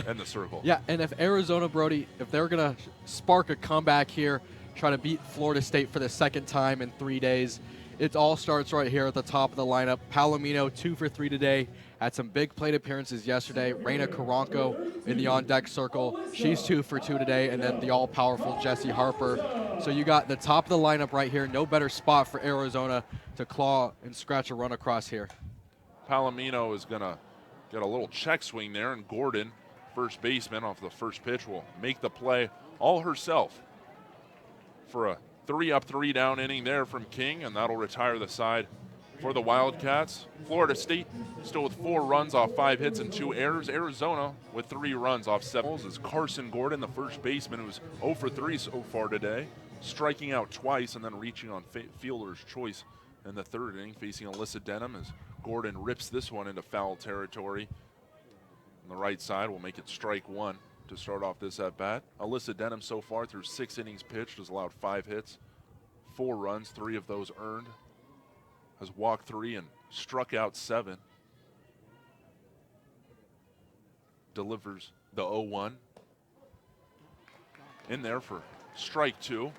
in the circle. Yeah, and if Arizona, Brody, if they're going to spark a comeback here, try to beat Florida State for the second time in 3 days, it all starts right here at the top of the lineup. Palomino, 2 for 3 today. Had some big plate appearances yesterday. Reina Caronco in the on-deck circle. She's 2 for 2 today. And then the all-powerful Jessie Harper. So you got the top of the lineup right here. No better spot for Arizona to claw and scratch a run across here. Palomino is going to get a little check swing there, and Gordon, first baseman off the first pitch, will make the play all herself for a 3-up, 3-down inning there from King, and that'll retire the side for the Wildcats. Florida State still with 4 runs off 5 hits and 2 errors. Arizona with 3 runs off 7. Is Carson Gordon, the first baseman, who's 0 for 3 so far today, striking out twice and then reaching on fielder's choice in the third inning, facing Alyssa Denham as Gordon rips this one into foul territory. On the right side will make it strike 1 to start off this at-bat. Alyssa Denham so far through 6 innings pitched has allowed 5 hits, 4 runs, 3 of those earned. Has walked 3 and struck out 7. Delivers the 0-1. In there for strike 2.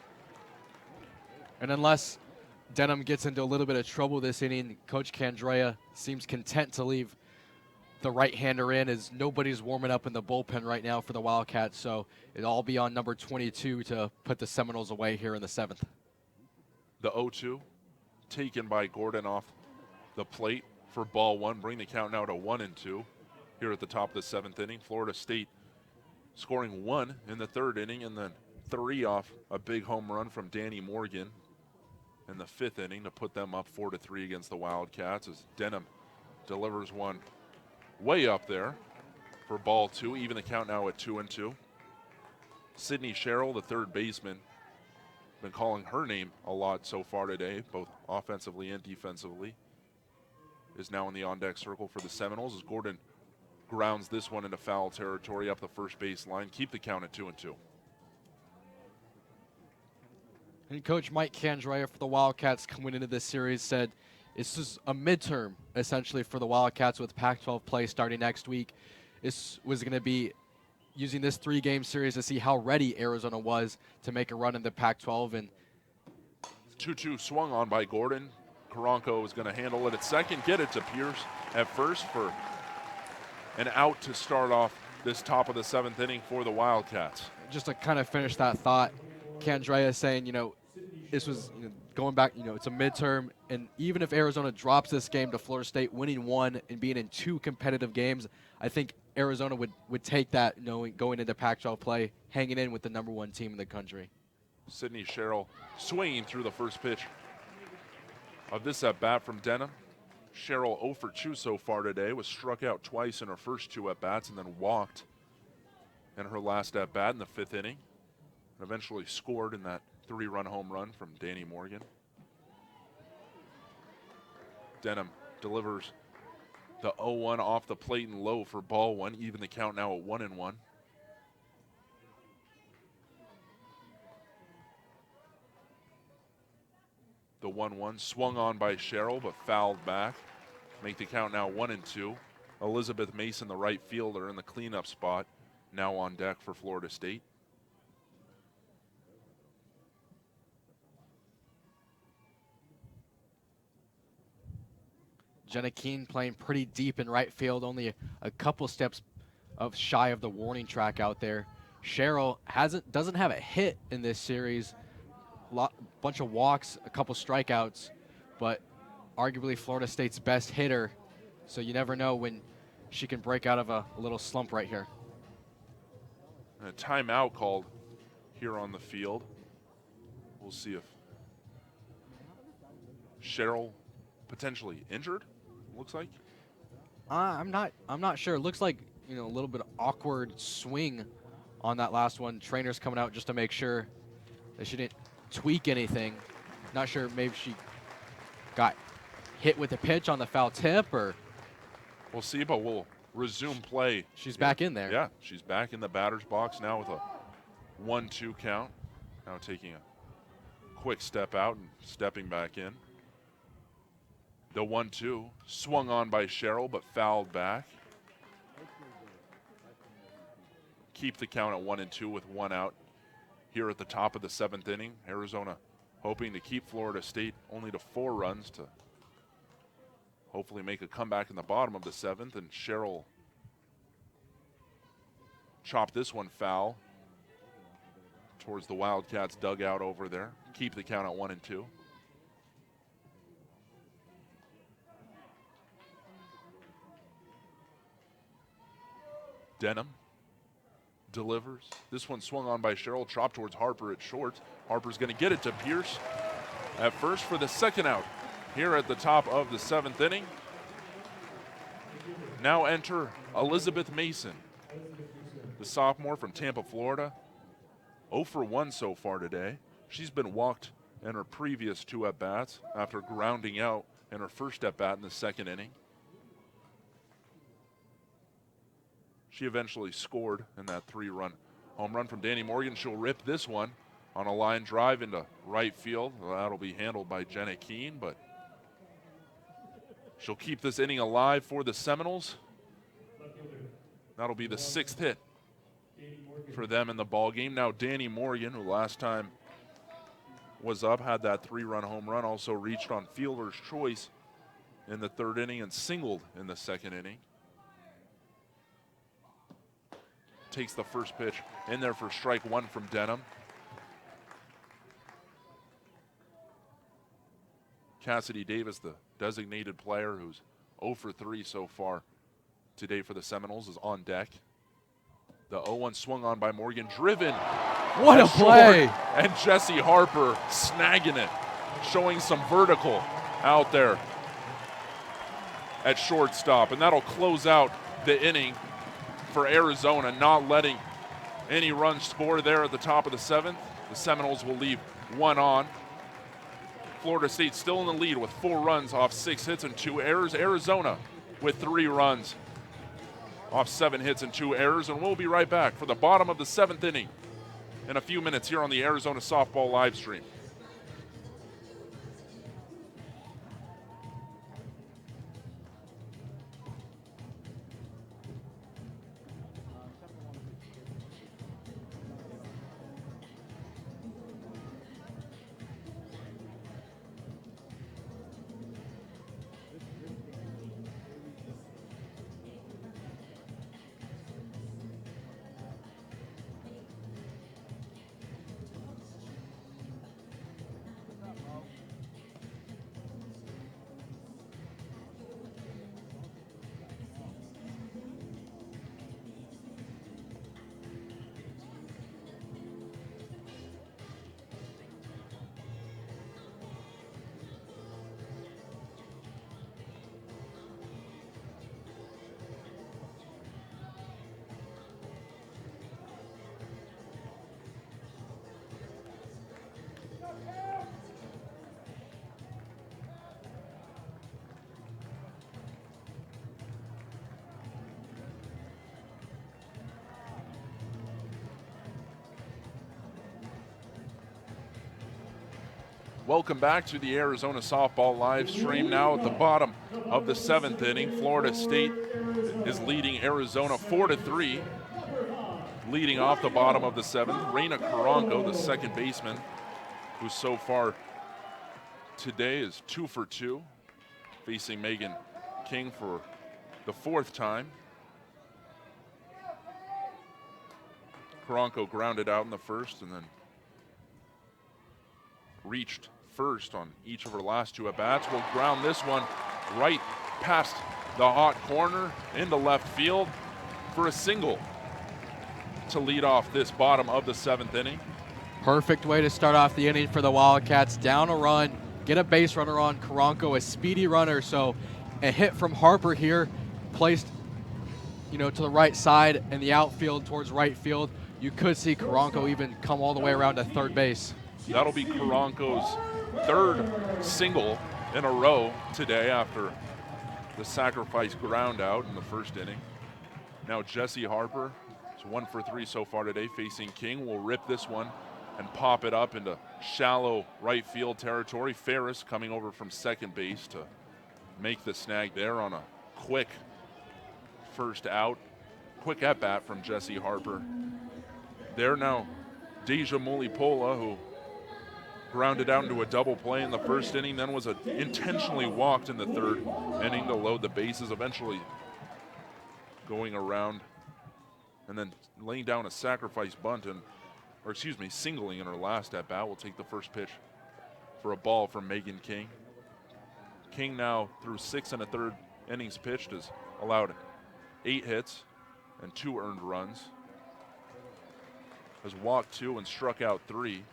And unless Denham gets into a little bit of trouble this inning, Coach Candrea seems content to leave the right-hander in, as nobody's warming up in the bullpen right now for the Wildcats. So it'll all be on number 22 to put the Seminoles away here in the 7th. The 0-2 taken by Gordon off the plate for ball 1. Bring the count now to 1-2 here at the top of the 7th inning. Florida State scoring 1 in the 3rd inning and then 3 off a big home run from Danny Morgan in the 5th inning to put them up 4-3 against the Wildcats, as Denham delivers one way up there for ball 2. Even the count now at 2-2. Sydney Sherrill, the third baseman, been calling her name a lot so far today, both offensively and defensively, is now in the on-deck circle for the Seminoles as Gordon grounds this one into foul territory up the first base line. Keep the count at 2-2. And Coach Mike Candrea for the Wildcats coming into this series said it's just a midterm, essentially, for the Wildcats with Pac-12 play starting next week. This was going to be using this 3-game series to see how ready Arizona was to make a run in the Pac-12. And 2-2 swung on by Gordon. Caronco is going to handle it at second, get it to Pierce at first for an out to start off this top of the 7th inning for the Wildcats. just to kind of finish that thought, Candrea saying, this was going back, it's a midterm, and even if Arizona drops this game to Florida State, winning one and being in 2 competitive games, I think Arizona would take that, going into Pac-12 play, hanging in with the #1 team in the country. Sydney Sherrill swinging through the first pitch of this at-bat from Denham. Sherrill 0 for 2 so far today, was struck out twice in her first 2 at-bats and then walked in her last at-bat in the 5th inning, and eventually scored in that 3-run home run from Danny Morgan. Denham delivers the 0-1 off the plate and low for ball 1, even the count now at 1-1. The 1-1 swung on by Sherrill but fouled back. Make the count now 1-2. Elizabeth Mason, the right fielder, in the cleanup spot, now on deck for Florida State. Jenna Keene playing pretty deep in right field, only a couple steps shy of the warning track out there. Sherrill doesn't have a hit in this series. Bunch of walks, a couple strikeouts, but arguably Florida State's best hitter. So you never know when she can break out of a little slump right here. And a timeout called here on the field. We'll see if Sherrill potentially injured. Looks like. I'm not sure. It looks like a little bit of awkward swing on that last one. Trainer's coming out just to make sure that she didn't tweak anything. Not sure. Maybe she got hit with a pitch on the foul tip, or we'll see. But we'll resume play. She's back in there. Yeah, she's back in the batter's box now with a 1-2 count. Now taking a quick step out and stepping back in. The 1-2 swung on by Sherrill but fouled back. Keep the count at 1-2 with 1 out here at the top of the 7th inning. Arizona hoping to keep Florida State only to 4 runs to hopefully make a comeback in the bottom of the 7th. And Sherrill chopped this one foul towards the Wildcats dugout over there. Keep the count at 1-2. Denham delivers. This one swung on by Sherrill, chopped towards Harper at short. Harper's going to get it to Pierce at first for the 2nd out here at the top of the 7th inning. Now enter Elizabeth Mason, the sophomore from Tampa, Florida. 0 for 1 so far today. She's been walked in her previous 2 at-bats after grounding out in her first at-bat in the 2nd inning. She eventually scored in that 3-run home run from Danny Morgan. She'll rip this one on a line drive into right field. Well, that'll be handled by Jenna Keene, but she'll keep this inning alive for the Seminoles. That'll be the 6th hit for them in the ball game. Now Danny Morgan, who last time was up, had that 3-run home run, also reached on fielder's choice in the 3rd inning and singled in the 2nd inning. Takes the first pitch in there for strike 1 from Denham. Cassidy Davis, the designated player who's 0 for 3 so far today for the Seminoles, is on deck. The 0-1 swung on by Morgan, driven. What a play! And Jessie Harper snagging it, showing some vertical out there at shortstop. And that'll close out the inning for Arizona, not letting any runs score there at the top of the 7th. The Seminoles will leave 1 on. Florida State still in the lead with 4 runs off 6 hits and 2 errors. Arizona with 3 runs off 7 hits and 2 errors. And we'll be right back for the bottom of the 7th inning in a few minutes here on the Arizona Softball live stream. Welcome back to the Arizona softball live stream. Now at the bottom of the 7th inning, Florida State is leading Arizona 4-3. Leading off the bottom of the 7th, Reina Caranco, the second baseman, who so far today is 2 for 2, facing Megan King for the 4th time. Caranco grounded out in the first and then reached first on each of her last 2 at-bats. Will ground this one right past the hot corner into left field for a single to lead off this bottom of the 7th inning. Perfect way to start off the inning for the Wildcats. Down a run, get a base runner on Caranco, a speedy runner. So a hit from Harper here, placed to the right side in the outfield towards right field. You could see Caranco even come all the way around to third base. That'll be Caranco's 3rd single in a row today after the sacrifice ground out in the first inning. Now Jessie Harper is 1 for 3 so far today, facing King. Will rip this one and pop it up into shallow right field territory. Ferris coming over from second base to make the snag there on a quick first out. Quick at bat from Jessie Harper. There now, Deja Mulipola, who grounded out into a double play in the first inning, then was intentionally walked in the 3rd inning to load the bases, eventually going around and then laying down a sacrifice bunt singling in her last at bat. Will take the first pitch for a ball from Megan King. King now through 6 1/3 innings pitched has allowed 8 hits and 2 earned runs. Has walked 2 and struck out 3.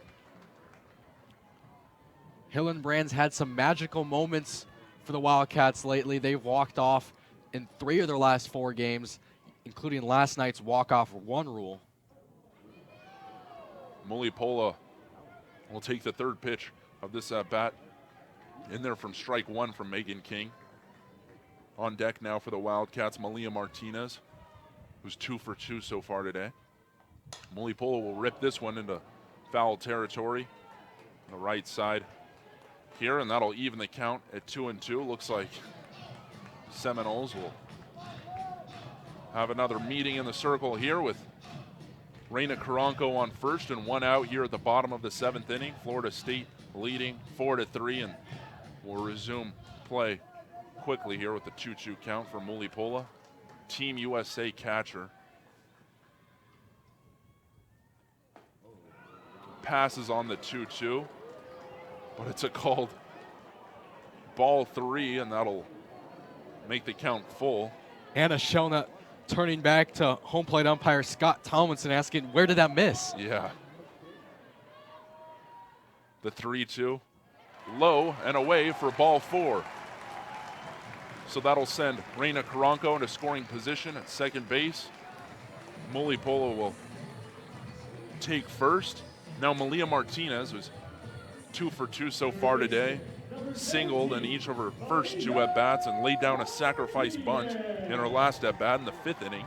Hillenbrand's had some magical moments for the Wildcats lately. They've walked off in 3 of their last 4 games, including last night's walk-off 1 rule. Mulipola will take the 3rd pitch of this at-bat. In there from strike 1 from Megan King. On deck now for the Wildcats, Malia Martinez, who's 2 for 2 so far today. Mulipola will rip this one into foul territory on the right side here, and that'll even the count at 2-2. Looks like Seminoles will have another meeting in the circle here with Reina Caranco on first and 1 out here at the bottom of the 7th inning. Florida State leading 4-3, and we'll resume play quickly here with the 2-2 count for Mulipola, Team USA catcher. Passes on the 2-2, but it's a called ball 3, and that'll make the count full. Anna Shona turning back to home plate umpire Scott Tomlinson asking, where did that miss? Yeah. The 3-2, low and away for ball 4. So that'll send Reina Caranco into scoring position at second base. Mulipola will take first. Now Malia Martinez, who's 2 for 2 so far today, singled in each of her first 2 at-bats and laid down a sacrifice bunt in her last at-bat in the 5th inning.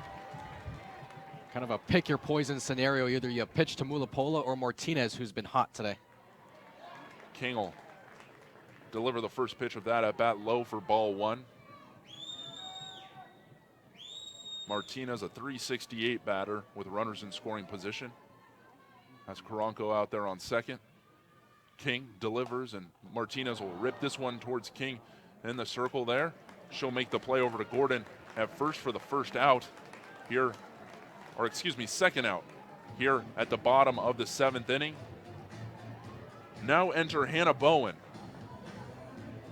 Kind of a pick your poison scenario. Either you pitch to Mulipola or Martinez, who's been hot today. King will deliver the first pitch of that at-bat low for ball 1. Martinez, a .368 batter with runners in scoring position. Has Caranco out there on second. King delivers, and Martinez will rip this one towards King in the circle there. She'll make the play over to Gordon at first for the first out here, or excuse me, second out here at the bottom of the 7th inning. Now enter Hanna Bowen,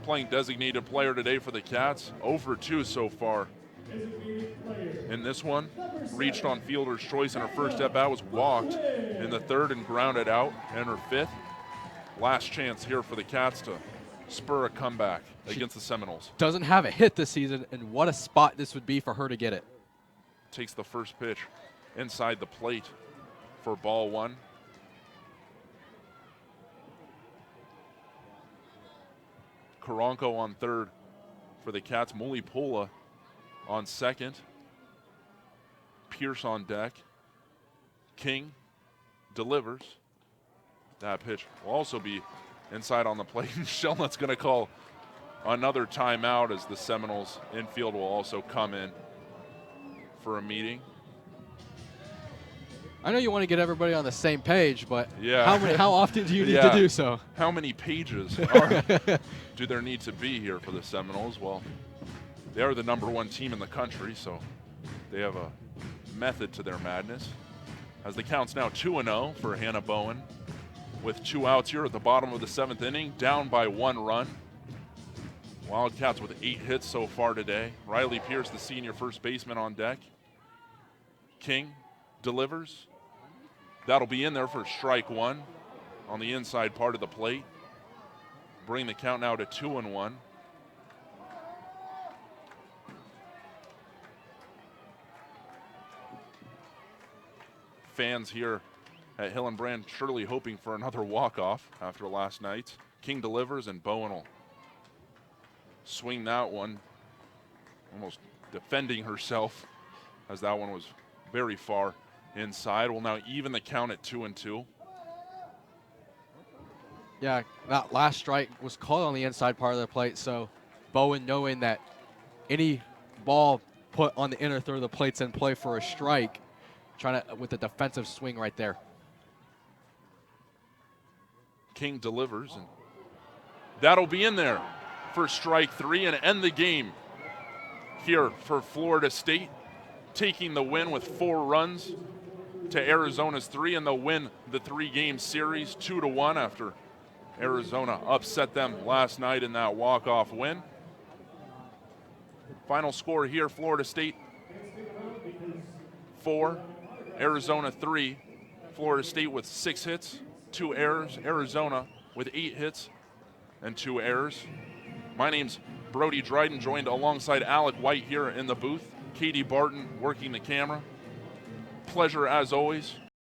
playing designated player today for the Cats. 0 for 2 so far in this one. Reached on fielder's choice in her first at-bat, was walked in the 3rd and grounded out in her 5th. Last chance here for the Cats to spur a comeback against the Seminoles. Doesn't have a hit this season, and what a spot this would be for her to get it. Takes the first pitch inside the plate for ball 1. Caranco on 3rd for the Cats. Mulipola on 2nd. Pierce on deck. King delivers. That pitch will also be inside on the plate. Shelnutt's going to call another timeout as the Seminoles infield will also come in for a meeting. I know you want to get everybody on the same page, but yeah. how often do you need to do so? How many pages do there need to be here for the Seminoles? Well, they are the #1 team in the country, so they have a method to their madness. As the count's now 2-0 for Hanna Bowen, with 2 outs here at the bottom of the 7th inning, down by 1 run. Wildcats with 8 hits so far today. Riley Pierce, the senior first baseman, on deck. King delivers. That'll be in there for strike 1 on the inside part of the plate. Bring the count now to 2-1. Fans here at Hillenbrand surely hoping for another walk-off after last night. King delivers, and Bowen will swing that one, almost defending herself, as that one was very far inside. Will now even the count at 2-2. Yeah, that last strike was called on the inside part of the plate, so Bowen, knowing that any ball put on the inner third of the plate's in play for a strike, trying to with a defensive swing right there. King delivers, and that'll be in there for strike 3 and end the game here for Florida State, taking the win with 4 runs to Arizona's 3, and they'll win the 3-game series 2-1 after Arizona upset them last night in that walk-off win. Final score here, Florida State 4, Arizona 3. Florida State with 6 hits, 2 errors. Arizona with 8 hits and 2 errors. My name's Brody Dryden, joined alongside Alec White here in the booth. Katie Barton working the camera. Pleasure as always